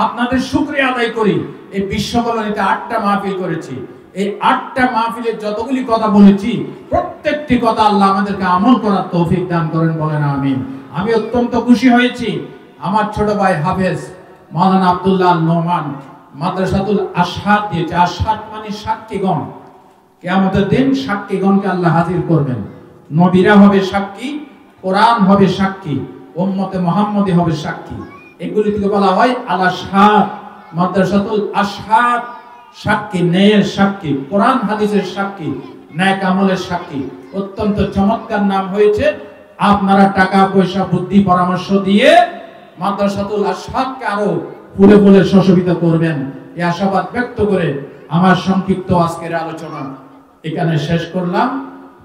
আপনাদের শুকরিয়া আদায় করি। এই বিশ্বকলোনিতে 8টা মাহফিল করেছি। এই 8টা মাহফিলে যতগুলি কথা বলেছি প্রত্যেকটি কথা আল্লাহ আমাদেরকে আমল করার তৌফিক দান করেন, বলেন আমিন। আমি অত্যন্ত খুশি হয়েছি। আমার ছোট ভাই হাফেজ মাওলানা আব্দুল্লাহ নোমান মাদ্রাসাতুল আশহাদ দিয়েছে। আশহাদ মানে সাক্ষীগণ। কিয়ামতের দিন সাক্ষীগণকে আল্লাহ হাজির করবেন। নবীরা হবে সাক্ষী, কোরআন হবে সাক্ষী, উম্মতে মুহাম্মদী হবে সাক্ষী। এগুলি থেকে বলা হয় আল আশহাদ, মাদ্রাসাতুল আশহাদ, সাক্ষী, ন্যায়ের সাক্ষী, কোরআন হাদিসের সাক্ষী, ন্যাক আমলের সাক্ষী। অত্যন্ত চমৎকার নাম হয়েছে। আপনারা টাকা পয়সা বুদ্ধি পরামর্শ দিয়ে মাদ্রাসাতুল আশহাদকে আরো ফুলে ফুলে সুশোভিত করবেন, এই আশাবাদ ব্যক্ত করে আমার সংক্ষিপ্ত আজকের আলোচনা এখানে শেষ করলাম।